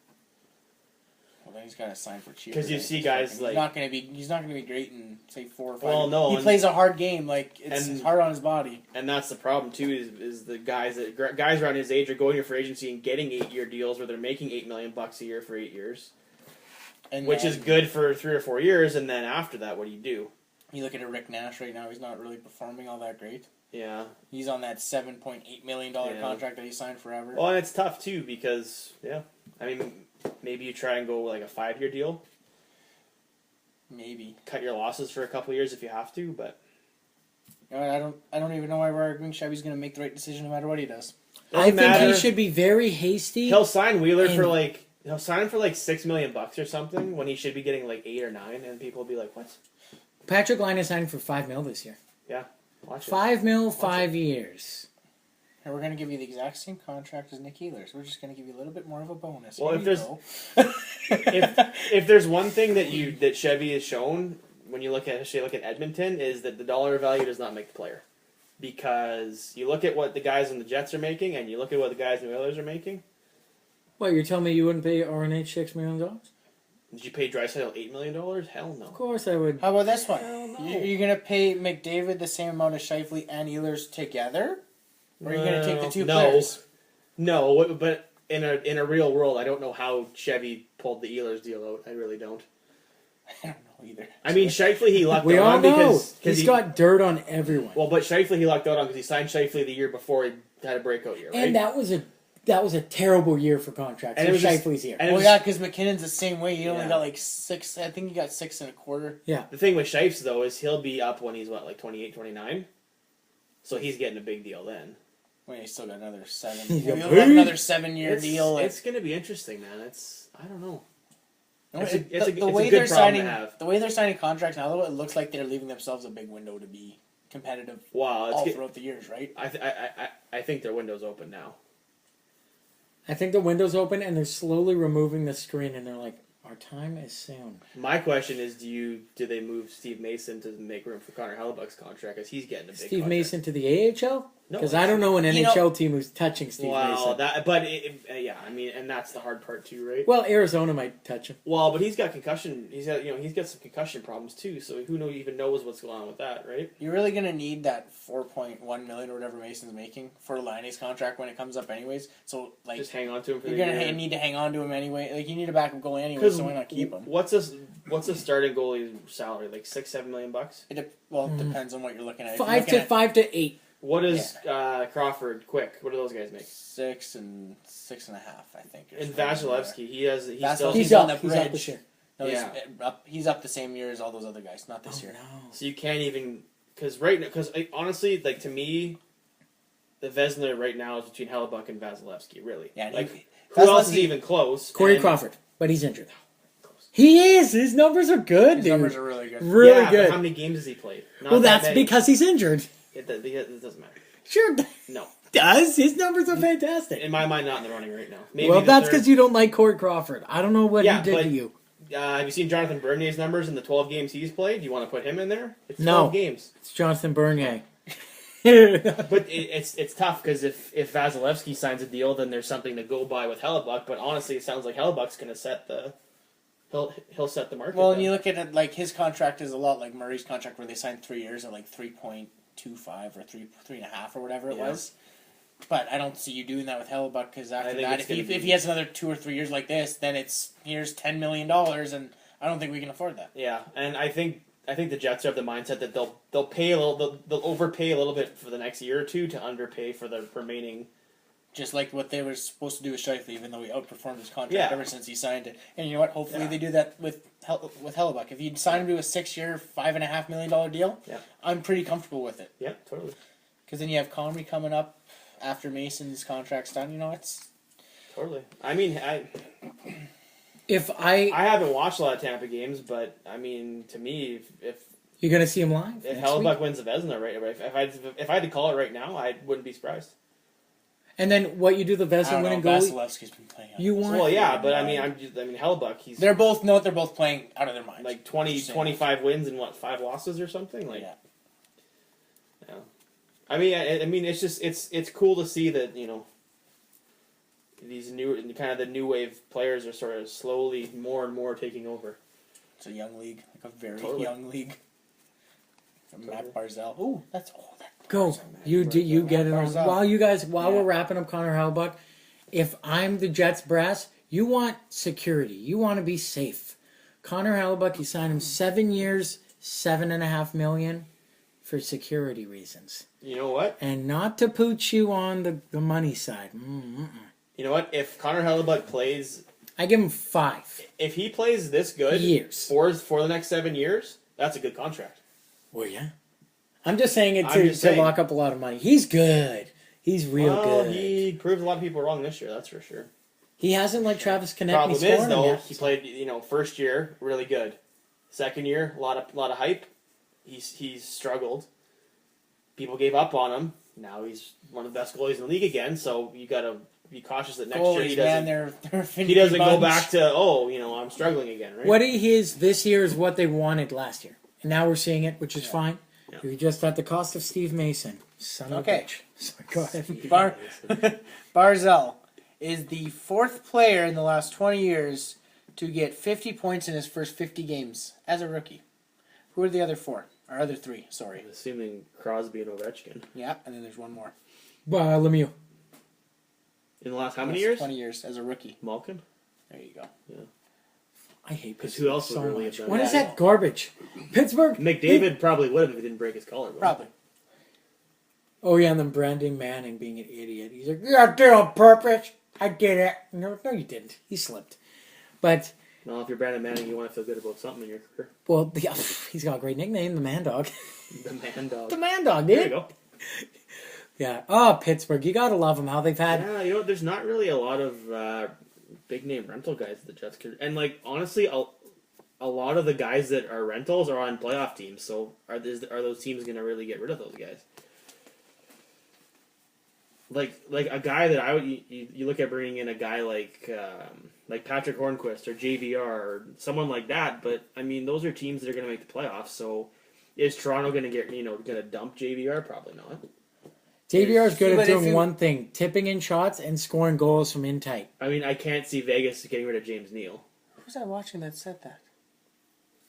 Well, then he's got to sign for cheap. 'Cause you see guys he's like- not going to be great in say 4 or 5. Well, no, he and- plays a hard game. Like it's and- hard on his body. And that's the problem too. Is the guys around his age are going here for agency and getting 8-year deals where they're making $8 million a year for 8 years, And which then is good for 3 or 4 years. And then after that, what do you do? You look at a Rick Nash right now. He's not really performing all that great. Yeah. He's on that $7.8 million Yeah. contract that he signed forever. Well, and it's tough too because I mean, maybe you try and go like a 5-year deal, Maybe. cut your losses for a couple years if you have to, but You know, I don't even know why we're arguing. Chevy's going to make the right decision no matter what he does. I doesn't think matter. he should be very hasty. He'll sign Wheeler for And- like he'll sign him for like $6 million or something when he should be getting like 8 or 9, and people will be like, "What?" Patrick Line is signing for $5 million this year. Yeah, watch it. $5 million, Watch 5 years. And we're going to give you the exact same contract as Nick Ehlers. We're just going to give you a little bit more of a bonus. Well, Here if you there's- go. if there's one thing that Chevy has shown when you look at Edmonton is that the dollar value does not make the player, because you look at what the guys in the Jets are making and you look at what the guys in the Oilers are making. What, you're telling me you wouldn't pay RNH $6 million? Did you pay Draisaitl $8 million? Hell no. Of course I would. How about this one? Hell no. You're going to pay McDavid the same amount as Scheifele and Ehlers together? Or are you going to take the two players? No, but in a real world, I don't know how Chevy pulled the Ehlers deal out. I really don't. I don't know either. I mean, Scheifele he lucked We out all on know. because He's got dirt on everyone. well, but Scheifele he lucked out on because he signed Scheifele the year before he had a breakout year, right? And that was a that was a terrible year for contracts. And And it was just- Shifley's year. and it Well, was- yeah, because McKinnon's the same way. He only Yeah. got like 6. I think he got 6.25. Yeah. The thing with Shifes, though, is he'll be up when he's, like 28, 29? So he's getting a big deal then. Well, he's still got another 7. Yeah, He'll babe. have another 7-year It's, deal. it's going to be interesting, man. I don't know. No, It's a the good way problem they're to signing, have. the way they're signing contracts now, though, it looks like they're leaving themselves a big window to be competitive Wow, all throughout the years, right? I think their window's open now. I think the window's open and they're slowly removing the screen and they're like, our time is soon. My question is, do they move Steve Mason to make room for Connor Hellebuck's contract, because he's getting a big Steve contract. Mason to the AHL? No, Because I don't know an You know- NHL team who's touching Steve Wow, Mason. yeah, I mean, and that's the hard part too, right? Well, Arizona might touch him. Well, but he's got concussion. He's got some concussion problems too. So who even knows what's going on with that, right? You're really going to need that 4.1 million or whatever Mason's making for Liney's contract when it comes up anyways. So, like, Just hang on to him for you're the going year. to need to hang on to him anyway. Like, you need a backup goalie anyway, so why not keep him? What's a starting goalie salary? Like $6-7 million bucks. It depends on what you're looking at. If you're 5 looking to at 5 to 8. What is Crawford Quick? What do those guys make? 6 and 6.5, I think. or And something like Vasilevsky, he's still Vasilevsky's He's on up. the He's up bridge. this year. that. No, Yeah. he's up the same year as all those other guys, not this year. No. so you can't even because honestly, like to me, the Vezina right now is between Hellebuck and Vasilevsky. Really, Yeah, and like he- who else is Vasilevsky- even close? Corey And- Crawford, but he's injured. He is. His numbers are good, His dude. numbers are really good. Really yeah, good. But how many games has he played? Not Well, that that's many. because he's injured. It doesn't matter. Sure No, does. His numbers are fantastic. in my mind, not in the running right now. Maybe Well, the that's third- because you don't like Corey Crawford. I don't know what Yeah, he did but- to you. Have you seen Jonathan Bernier's numbers in the 12 games he's played? Do you want to put him in there? It's No. 12 games. It's Jonathan Bernier. But it's tough because if Vasilevsky signs a deal, then there's something to go by with Hellebuck. But honestly, it sounds like Hellebuck's going to set the he'll set the market. Well, and then. you look at it, like, his contract is a lot like Murray's contract, where they signed 3 years at like 3.25 or 3.5 or whatever it Yeah. was. But I don't see you doing that with Hellebuck, because after think that, it's gonna if be- he has another 2 or 3 years like this, then it's here's $10 million, and I don't think we can afford that. Yeah, and I think the Jets have the mindset that they'll pay they'll overpay a little bit for the next year or two to underpay for the remaining. Just like what they were supposed to do with Scheifele, even though he outperformed his contract Yeah. ever since he signed it. And you know what? Hopefully Yeah. they do that with Hellebuck. If you sign him to a 6-year, $5.5 million deal, Yeah. I'm pretty comfortable with it. Yeah, totally. Because then you have Comrie coming up after Mason's contract's done. You know, it's Totally. I mean, If I haven't watched a lot of Tampa games, but I mean, to me, if you're gonna see him live if next Hellebuck week. wins the Vezina, right? If I had to call it right now, I wouldn't be surprised. And then what you do the I Vezina don't know. winning goalie. Vasilevsky's been playing. You want Well, yeah, but I mean, Hellebuck, he's They're both playing out of their minds. like 20, Just saying. 25 wins and 5 losses or something. Like, Yeah. yeah. I mean, it's just it's cool to see that these the new wave players are sort of slowly more and more taking over. It's a young league, like a very Totally. young league. From Matt Barzell. Ooh, that's that. Go. You get it on. Barzal. While we're wrapping up Connor Hellebuck, if I'm the Jets brass, you want security. You want to be safe. Connor Hellebuck, you signed him 7 years, $7.5 million for security reasons. You know what? And not to pooch you on the money side. You know what? If Connor Hellebuck plays, I give him 5 if he plays this good years. for the next 7 years, that's a good contract. Well, yeah. I'm just saying it I'm to just saying. lock up a lot of money. He's good. He's real Well, good. he proved a lot of people wrong this year. That's for sure. He hasn't like Travis Konechny Problem is scoring though, yet. he played first year really good, second year a lot of hype. He's struggled. People gave up on him. Now he's one of the best goalies in the league again. So you got to be cautious that next year he Goalies, doesn't. man, they're a He finicky doesn't go bunch. back to I'm struggling again, right? What he is this year is what they wanted last year. And now we're seeing it, which is fine. Yeah. You're just at the cost of Steve Mason. Son of a Okay. bitch. So go ahead. Barzell is the 4th player in the last 20 years to get 50 points in his first 50 games as a rookie. Who are the other 4? Or other 3, sorry. Assuming Crosby and Ovechkin Yeah, and then there's one more. Lemieux. in the last how many Last years? 20 years as a rookie. Malkin. There you go. I hate Because Pittsburgh who else would so really much. have done What that? is that garbage? Pittsburgh? McDavid probably would have if he didn't break his collarbone. Probably. Oh, yeah, and then Brandon Manning being an idiot. He's like, yeah, I did it on purpose. I did it. No, you didn't. He slipped. But, No, if you're Brandon Manning, you want to feel good about something in your career. well, he's got a great nickname, the Man Dog. The Man Dog. The Man Dog, dude. There you go. Yeah. Oh, Pittsburgh. You got to love them, how they've had. Yeah, you know, there's not really a lot of big name rental guys at the Jets. And, like, honestly, a lot of the guys that are rentals are on playoff teams. So are those teams going to really get rid of those guys? Like a guy that I would you look at bringing in a guy like Patrick Hornquist or JVR or someone like that, but I mean those are teams that are going to make the playoffs. So is Toronto going to going to dump JVR? Probably not. JVR is good at doing one thing: tipping in shots and scoring goals from in tight. I mean, I can't see Vegas getting rid of James Neal. Who was I watching that said that?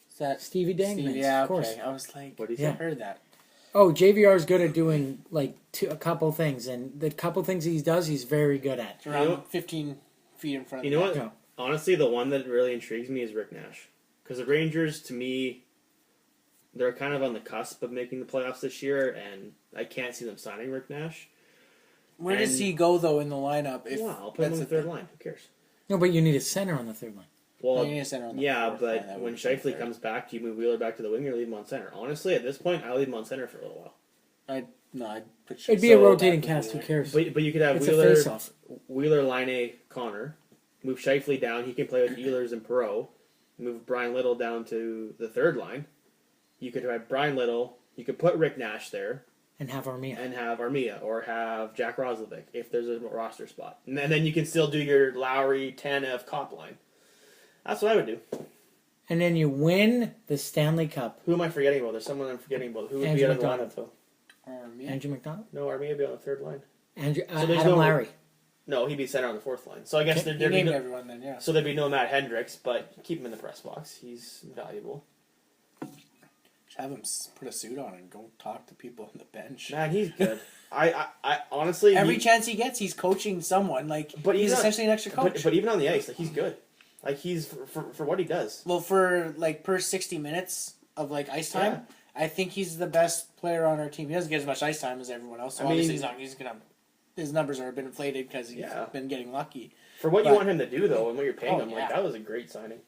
Is that Stevie Dangmans, yeah, of course. okay. I was like, What do you I say? heard that. Oh, JVR is good at doing like a couple things, and the couple things he does, he's very good at. It's around You know- 15 feet in front of You know what? Yeah. Honestly, the one that really intrigues me is Rick Nash. Because the Rangers, to me, they're kind of on the cusp of making the playoffs this year, and I can't see them signing Rick Nash. Where does he go, though, in the lineup? If Yeah, I'll put him on the third line. Who cares? No, but you need a center on the third line. Well, you need a center on the yeah, fourth but line, that when would be Scheifele fair. comes back, do you move Wheeler back to the wing or leave him on center? Honestly, at this point, I leave him on center for a little while. I'd put It'd be a So- rotating cast. Who cares? But you could have It's Wheeler, a face-off. Line, Connor, move Scheifele down. He can play with Ehlers and Perreault. Move Brian Little down to the third line. You could have Brian Little. You could put Rick Nash there And have Armia. and have Armia or have Jack Roslovic if there's a roster spot. And then you can still do your Lowry, Tanev, Cop line. That's what I would do. And then you win the Stanley Cup. Who am I forgetting about? There's someone I'm forgetting about. Who would Andrew be on the McDonald. lineup, though? Andrew McDonald? No, Armia would be on the third line. Andrew, So there's Adam no- Lowry. No, he'd be center on the fourth line. So I guess You there'd be named no, everyone then, yeah. so there'd be no Matt Hendricks, but keep him in the press box. He's valuable. Just have him put a suit on and go talk to people on the bench. Man, he's good. I honestly Every chance he gets, he's coaching someone. Like, But he's not- essentially an extra coach. But even on the ice, like he's good. Like he's for what he does. Well, for like per 60 minutes of like ice time, I think he's the best player on our team. He doesn't get as much ice time as everyone else. So I mean- obviously he's gonna. His numbers are a bit inflated because he's Yeah. been getting lucky. For what you But- want him to do though, and what you're paying Oh, him, yeah. like that was a great signing.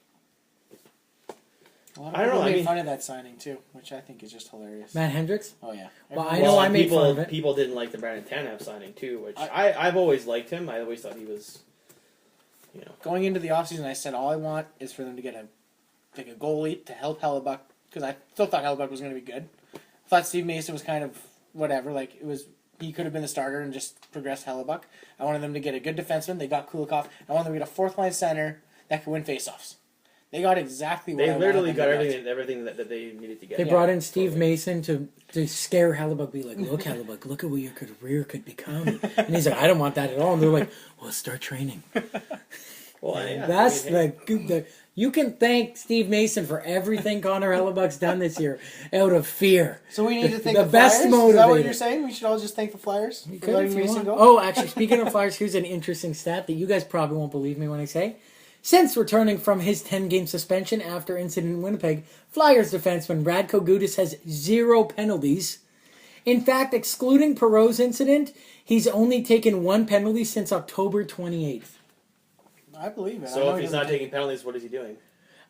A lot of I don't people know, I made mean- fun of that signing too, which I think is just hilarious. Matt Hendricks? Oh yeah. Well, Everyone- I know I made people, fun of it. People didn't like the Brandon Tanev signing too, which I've always liked him. I always thought he was, you know. Going into the offseason, I said all I want is for them to get a goalie to help Hellebuck because I still thought Hellebuck was going to be good. I thought Steve Mason was kind of whatever. Like he could have been the starter and just progressed Hellebuck. I wanted them to get a good defenseman. They got Kulikov. I wanted them to get a fourth line center that could win faceoffs. They got exactly what They I wanted literally them got to get. everything that they needed to get. They brought in Steve Mason to scare Hellebuck, be like, look, Hellebuck, look at what your career could become. And he's like, I don't want that at all. And they're like, well, start training. Well, yeah, That's I mean, the you can thank Steve Mason for everything Connor Hellebuck's done this year out of fear. So we need to thank the the best Flyers? Is that what motivator. you're saying? We should all just thank the Flyers You for could letting if you Mason want. go? Oh, actually, speaking of Flyers, here's an interesting stat that you guys probably won't believe me when I say. Since returning from his 10-game suspension after incident in Winnipeg, Flyers defenseman Radko Gudas has 0 penalties. In fact, excluding Perreault's incident, he's only taken 1 penalty since October 28th. I believe it. I So know if he he's doesn't not take- taking penalties, what is he doing?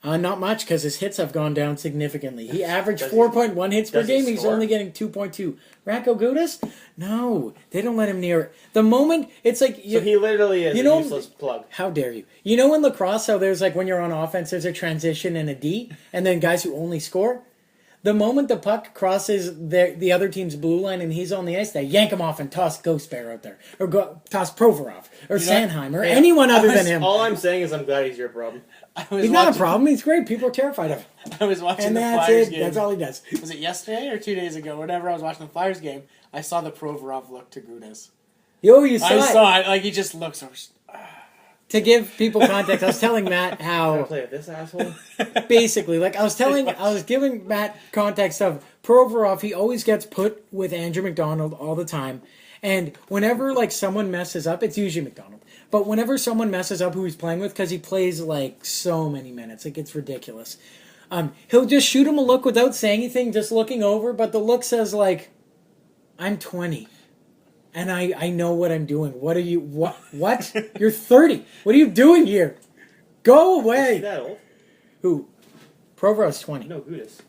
Not much, because his hits have gone down significantly. He averaged Does he- 4.1 hits per does he game. He's score? only getting 2.2. Radko Gudas? No, they don't let him near it. The moment, it's like... So he literally is you know- a useless plug. How dare you? You know in lacrosse how there's like when you're on offense, there's a transition and a D, and then guys who only score? The moment the puck crosses the other team's blue line and he's on the ice, they yank him off and toss Ghost Bear out there. Or toss Provorov. Or Sanheim. Or anyone other than him. All I'm saying is I'm glad he's your problem. I was He's not a watching- problem. He's great. People are terrified of him. I was watching And the that's Flyers it. game. That's all he does. Was it yesterday or 2 days ago? Whenever I was watching the Flyers game, I saw the Provorov look to Gudas. Yo, you saw I it. saw it. Like, he just looks over. To give people context, I was telling Matt I how play with this asshole. basically, like I was giving Matt context of Provorov. He always gets put with Andrew McDonald all the time, and whenever like someone messes up, it's usually McDonald. But whenever someone messes up who he's playing with, because he plays like so many minutes, like it's ridiculous. He'll just shoot him a look without saying anything, just looking over. But the look says like, "I'm 20." and I know what I'm doing. What are you? What? You're 30. What are you doing here? Go Is away. he that old? Who? Provorov's 20. No, Gudis.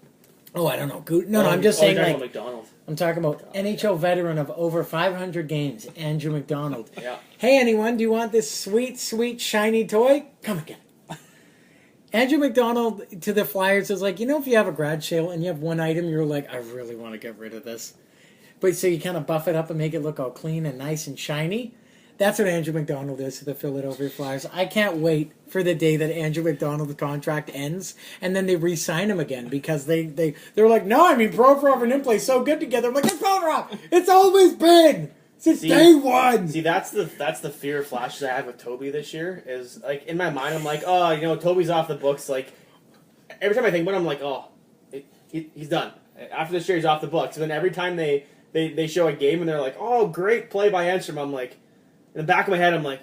Oh, I don't know. No, I'm just saying, like, McDonald. I'm talking about NHL veteran of over 500 games, Andrew McDonald. Yeah. Hey, anyone, do you want this sweet, sweet, shiny toy? Come again. Andrew McDonald to the Flyers is like, if you have a garage sale and you have one item, you're like, I really want to get rid of this. But so you kind of buff it up and make it look all clean and nice and shiny. That's what Andrew McDonald is to the Philadelphia Flyers. I can't wait for the day that Andrew McDonald's contract ends and then they re-sign him again because they're like, no, Provorov and him play so good together. I'm like, it's Provorov. It's always been since day one. See, that's the fear flashes I had with Toby this year. Is like in my mind, I'm like, oh, Toby's off the books. Like every time I think about it, I'm like, oh, he's done. After this year, he's off the books. And then every time they show a game and they're like, oh, great play by Enstrom, I'm like. In the back of my head, I'm like,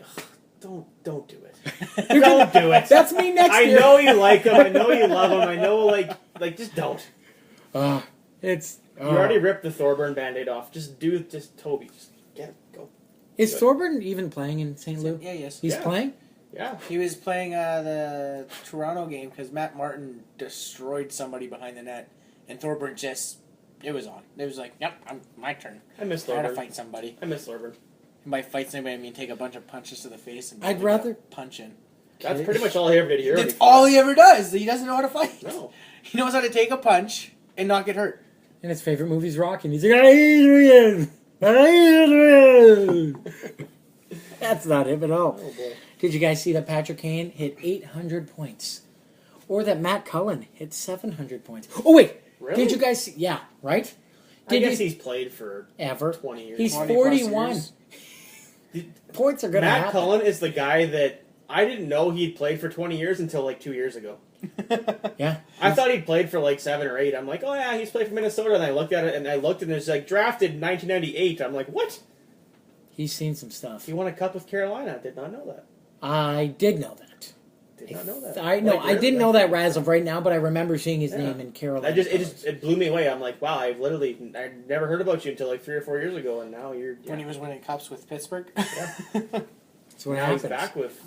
don't do it. Don't do it. That's me next year. I know you like him. I know you love him. I know, like just don't. You already ripped the Thorburn Band-Aid off. Just Toby. Just get it. Go. Is Thorburn even playing in St. Louis? Yeah, yes. He's playing? Yeah. He was playing the Toronto game because Matt Martin destroyed somebody behind the net, and Thorburn it was on. It was like, yep, my turn. I miss I Thorburn. gotta fight somebody. I miss Thorburn. And by fight somebody, I mean take a bunch of punches to the face and I'd rather punch in. That's pretty much all he ever did here. That's all he ever does. He doesn't know how to fight. No. He knows how to take a punch and not get hurt. And his favorite movie's Rocky. He's like, Adrian! Adrian! That's not him at all. Oh, boy. Did you guys see that Patrick Kane hit 800 points? Or that Matt Cullen hit 700 points? Oh, wait! Really? Did you guys see? Yeah, right? I guess he's played for ever 20 years. He's 20 41. years. Points are going to happen. Matt Cullen is the guy that I didn't know he'd played for 20 years until like 2 years ago. Yeah. I thought he'd played for like 7 or 8. I'm like, oh yeah, he's played for Minnesota. And I looked at it and it's like drafted in 1998. I'm like, what? He's seen some stuff. He won a cup with Carolina. I did not know that. I did know that. Did not know that. I didn't know that as of right now, but I remember seeing his name in Carolina. It blew me away. I'm like, wow, I never heard about you until like 3 or 4 years ago, and now you're When he was winning cups with Pittsburgh. Yeah. That's what now happens. he's back with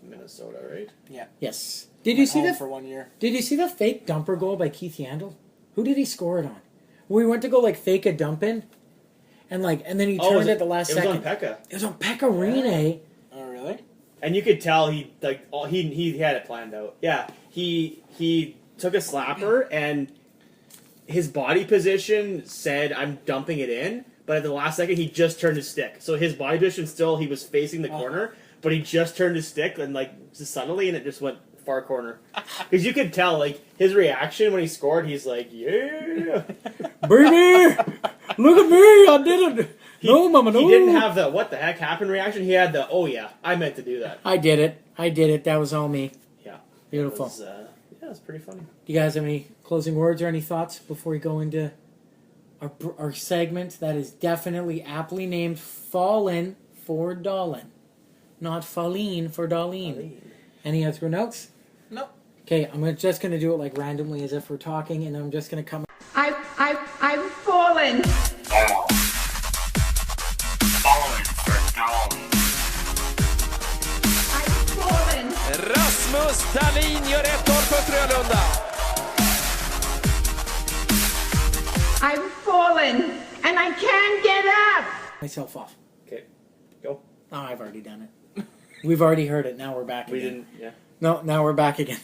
Minnesota, right? Yeah. Yes. Did you see home that for 1 year? Did you see the fake dumper goal by Keith Yandel? Who did he score it on? We went to go like fake a dump in, and then he turned it at the last second. It was on Pekka. It was on Pekka Rinne. Oh, really? And you could tell he had it planned out. Yeah, he took a slapper and his body position said, "I'm dumping it in," but at the last second he just turned his stick. So his body position he was facing the corner, but he just turned his stick and just suddenly, and it just went far corner. Because you could tell his reaction when he scored. He's like, "Yeah, baby, look at me, I did it." No, mama, no. He didn't have the "what the heck happened" reaction. He had the "oh yeah, I meant to do that." I did it. That was all me. Yeah, beautiful. It was pretty funny. Do you guys have any closing words or any thoughts before we go into our segment that is definitely aptly named "Fallen for Dolan," not "Falleen for Darlene"? Any other notes? No. Okay, I'm just gonna do it randomly as if we're talking, and I'm just gonna come. I've fallen. Rasmus Dahlin gör 1-0 för Frölunda. I've fallen and I can't get up. Myself off. Okay, go. Oh, I've already done it. We've already heard it. Now we're back again. We didn't. Yeah. No, now we're back again.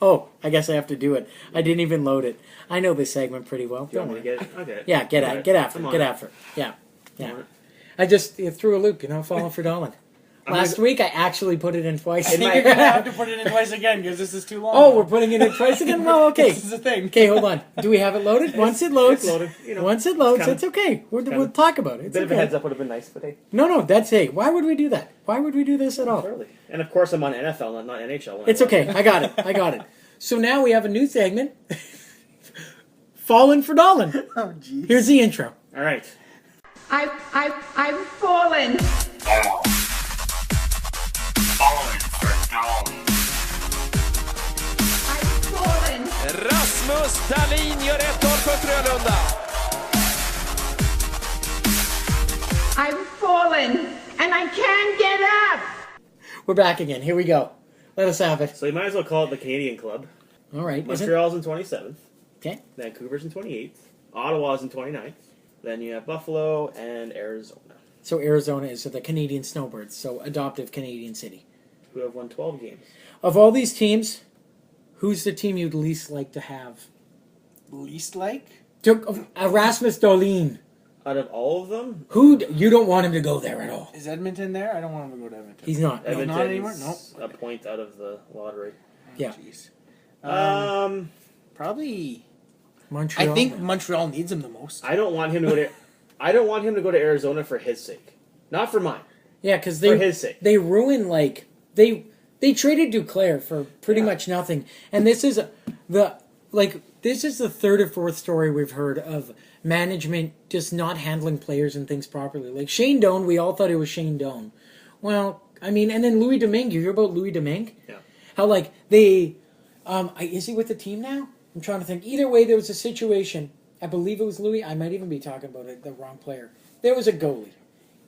Oh, I guess I have to do it. I didn't even load it. I know this segment pretty well. You want me to get it? Okay. Yeah, get after it. Yeah. I just threw a loop, falling for Dolan. Last week I actually put it in twice. You're going to have to put it in twice again because this is too long. Oh, we're putting it in twice again? Well, okay. This is the thing. Okay, hold on. Do we have it loaded? Once it loads, It's loaded. Once it loads, it's okay. We'll talk about it. It's bit of a okay. heads up would have been nice, but hey. No, that's hey. Why would we do that? Why would we do this at all? Early. And of course I'm on NFL, not NHL. It's okay. I got it. So now we have a new segment. Fallen for Dolan. Oh, jeez. Here's the intro. All right. I've fallen. I've fallen. Rasmus Dahlin gör 1-0 för Frölunda. fallen and I can't get up. We're back again. Here we go. Let us have it. So you might as well call it the Canadian Club. All right. Montreal's in 27th. Okay. Vancouver's in 28th. Ottawa's in 29th. Then you have Buffalo and Arizona, So Arizona is the Canadian Snowbirds, so adoptive Canadian city. who have won 12 games. Of all these teams, who's the team you'd least like to have? Least like? Erasmus Dahlin. Out of all of them, You don't want him to go there at all. Is Edmonton there? I don't want him to go to Edmonton. He's not. No. Edmonton's not anymore? Nope. a point out of the lottery. Yeah. Jeez. Probably. Montreal. I think Montreal needs him the most. I don't want him to go to. I don't want him to go to Arizona for his sake, not for mine. Yeah, because For his sake. they ruin they traded Duclair for pretty much nothing, and this is the third or fourth story we've heard of management just not handling players and things properly. Like Shane Doan, we all thought it was Shane Doan. Well, I mean, and then Louis Domingue. You hear about Louis Domingue? Yeah. How they, is he with the team now? I'm trying to think. Either way, there was a situation. I believe it was Louis. I might even be talking about the wrong player. There was a goalie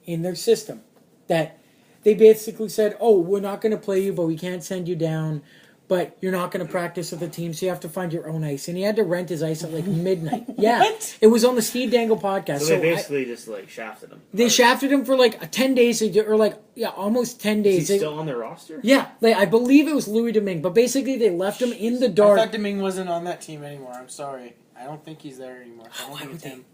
in their system that they basically said, "Oh, we're not going to play you, but we can't send you down. But you're not going to practice with the team, so you have to find your own ice." And he had to rent his ice at like midnight. Yeah, What? it was on the Steve Dangle podcast. So they basically just shafted him. They shafted him for like 10 days, or almost 10 days. Is he still on their roster? Yeah, I believe it was Louis Domingue, but basically they left him in the I dark. thought Domingue wasn't on that team anymore. I'm sorry. I don't think he's there anymore. I don't Why think would it's they? him.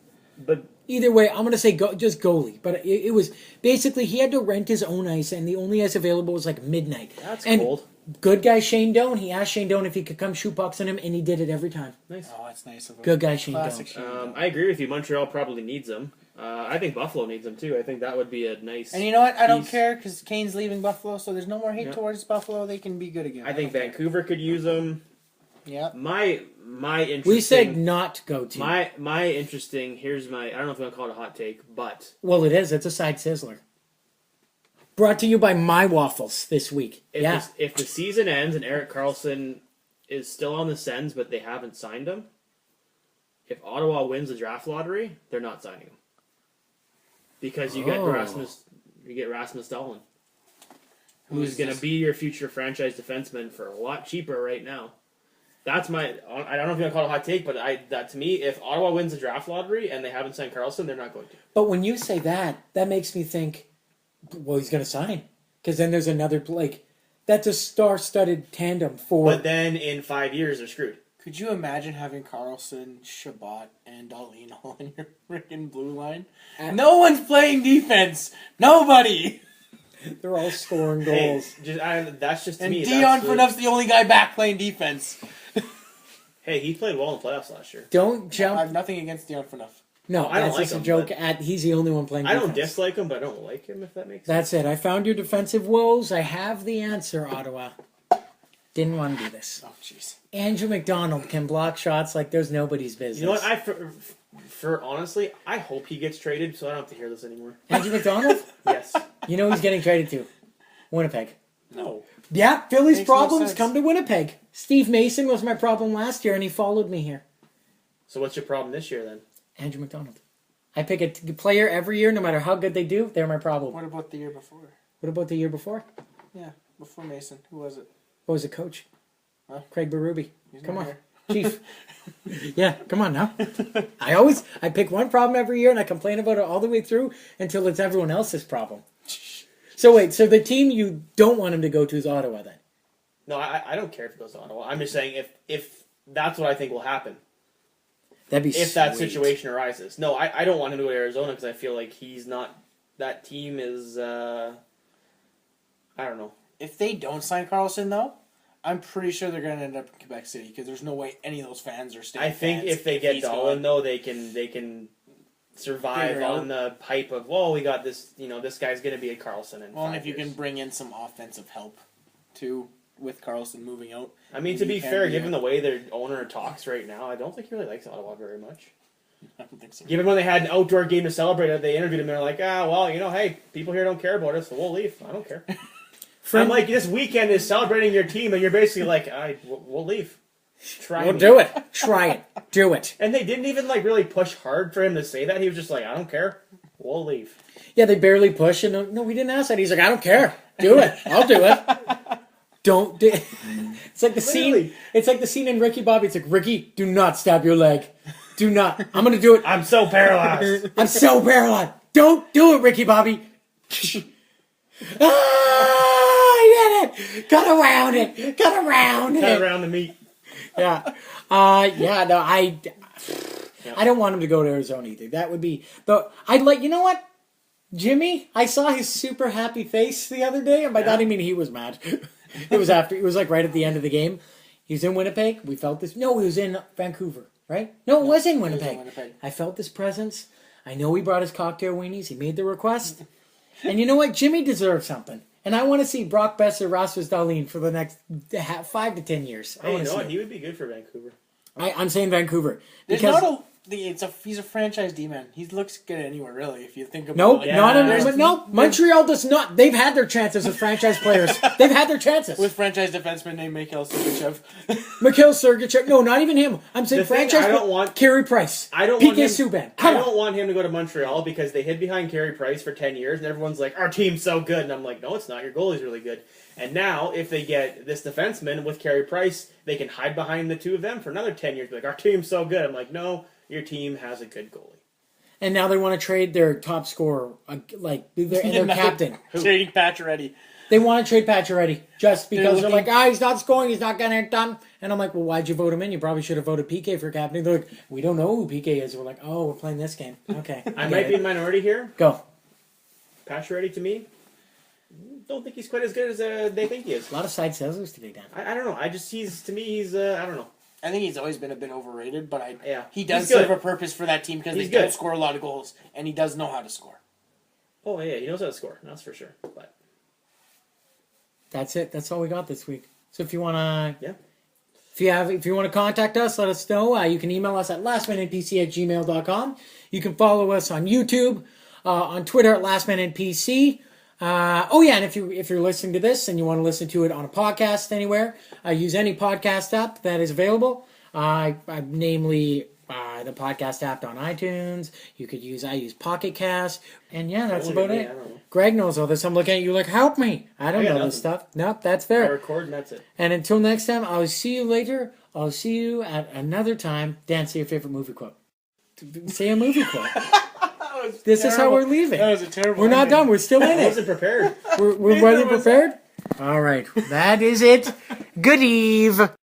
But Either way, I'm going to say just goalie. But it was basically he had to rent his own ice, and the only ice available was like midnight. that's and cold. Good guy Shane Doan, he asked Shane Doan if he could come shoot pucks on him, and he did it every time. Nice. Oh, that's nice of him. Good guy Shane Classic Doan. Shane Doan. I agree with you. Montreal probably needs him. I think Buffalo needs him too. I think that would be a nice. And you know what? I don't piece. care because Kane's leaving Buffalo, so there's no more hate Yeah. towards Buffalo. They can be good again. I think don't care. Vancouver could use him. Yeah. My interesting. We said not go to. my interesting. Here's my. I don't know if you want to call it a hot take, but Well, it is. It's a side sizzler. Brought to you by My Waffles this week. if the season ends and Erik Karlsson is still on the Sens, but they haven't signed him, if Ottawa wins the draft lottery, they're not signing him because you get Rasmus Dahlin, who's going to be your future franchise defenseman for a lot cheaper right now. That's my. I don't know if you want to call it a hot take, but that to me, if Ottawa wins the draft lottery and they haven't signed Karlsson, they're not going to. But when you say that makes me think, well, he's going to sign. Because then there's another, that's a star-studded tandem for... But then in 5 years, they're screwed. Could you imagine having Karlsson, Shabbat, and Dahlin all in your freaking blue line? No one's playing defense. Nobody. They're all scoring Hey, goals. that's just to And me. Dion Phaneuf's the only guy back playing defense. Hey, he played well in the playoffs last year. Don't I jump... have nothing against Dion Phaneuf. No, I don't that's like just a him, joke. but- He's the only one playing I don't defense. dislike him, but I don't like him, if that makes sense. That's it. I found your defensive woes. I have the answer, Ottawa. Didn't want to do this. Oh, jeez. Andrew McDonald can block shots like there's nobody's business. You know what? For honestly, I hope he gets traded so I don't have to hear this anymore. Andrew McDonald? Yes. You know he's getting traded to? Winnipeg. No. Yeah, Philly's Makes no problems sense. come to Winnipeg. Steve Mason was my problem last year, and he followed me here. So what's your problem this year then? Andrew McDonald. I pick a player every year, no matter how good they do. They're my problem. What about the year before? What about the year before? Yeah, before Mason. Who was it? What was it, coach? Huh? Craig Berube. He's Come not on, here. Chief. Yeah, come on now. I pick one problem every year, and I complain about it all the way through until it's everyone else's problem. So wait, so the team you don't want him to go to is Ottawa then? No, I don't care if he goes to Ottawa. I'm just saying if that's what I think will happen. That'd be If that sweet. situation arises. No, I don't want him to go to Arizona because I feel like he's not... That team is... I don't know. If they don't sign Karlsson, though, I'm pretty sure they're going to end up in Quebec City because there's no way any of those fans are staying. I think if they get Dahlin, though, they can survive Figure it out. on the hype of, well, we got this, this guy's going to be a Karlsson in Well, and 5 if you years. can bring in some offensive help, too, with Karlsson moving out. I mean, to you be can fair, be given a- the way their owner talks right now, I don't think he really likes Ottawa very much. I don't think so. Given when they had an outdoor game to celebrate it, they interviewed him, and they're like, hey, people here don't care about us, so we'll leave. I don't care. I'm like, this weekend is celebrating your team, and you're basically like, we'll leave. Try We'll me. do it. Try it. Do it. And they didn't even really push hard for him to say that. He was just like, I don't care. We'll leave. Yeah, they barely push, and no, we didn't ask that. He's like, I don't care. Do it. I'll do it. Don't do it. It's like the Literally. scene. It's like the scene in Ricky Bobby. It's like, Ricky, do not stab your leg. Do not. I'm gonna do it. I'm so paralyzed. I'm so paralyzed. Don't do it, Ricky Bobby. I did it. Got around it. Got around Cut it. around the meat. Yeah. No, I don't want him to go to Arizona either. That would be though. I'd like. You know what, Jimmy? I saw his super happy face the other day, and by that I mean he was mad. It was after. It was like right at the end of the game. He was in Winnipeg. We felt this. No, he was in Vancouver. Right? No, it was in Winnipeg. I felt this presence. I know he brought his cocktail weenies. He made the request. And you know what? Jimmy deserves something. And I want to see Brock Besser, Rasmus Dahlin for the next 5 to 10 years. Hey, you know what? He would be good for Vancouver. I'm saying Vancouver. There's Because not he's a franchise D-man. He looks good anywhere, really, if you think about Nope, it. Yeah. not in, There's- but no. Montreal does not. They've had their chances as franchise players. They've had their chances. With franchise defenseman named Mikhail Sergachev. Mikhail Sergachev. No, not even him. I'm saying The thing franchise. I don't want- Carey Price. I don't PK want him, Subban. I Come on. don't want him to go to Montreal because they hid behind Carey Price for 10 years and everyone's like, our team's so good. And I'm like, no, it's not. Your goalie's really good. And now, if they get this defenseman with Carey Price, they can hide behind the two of them for another 10 years. Be like, our team's so good. I'm like, no, your team has a good goalie. And now they want to trade their top scorer, their captain. Trading Pacioretty. They want to trade Pacioretty just because they're looking- like, he's not scoring, he's not getting it done. And I'm like, well, why'd you vote him in? You probably should have voted PK for captain. They're like, we don't know who PK is. We're like, oh, we're playing this game. Okay. I might be in minority here. Go. Pacioretty, to me, don't think he's quite as good as they think he is. A lot of side scissors today, Dan. I don't know. To me, he's, I don't know. I think he's always been a bit overrated, but he does He's good. serve a purpose for that team because they He's don't good. score a lot of goals, and he does know how to score. Oh, yeah, he knows how to score. That's for sure. But That's it. That's all we got this week. So if you want to... yeah. If you want to contact us, let us know. You can email us at lastminutepc@gmail.com. You can follow us on YouTube, on Twitter at lastminutepc. And if you're listening to this and you want to listen to it on a podcast anywhere, use any podcast app that is available. Namely the podcast app on iTunes. I use Pocket Cast, and that's Don't about look at me, it. I don't know. Greg knows all this. I'm looking at you like, help me. I don't I got know this nothing. stuff. Nope, that's I fair. record and that's it. And until next time, I'll see you later. I'll see you at another time. Dan, say your favorite movie quote. Say a movie quote. This is how we're leaving. That was a terrible We're not ending. done. We're still in I it. wasn't prepared. We're ready prepared? All right. That is it. Good eve.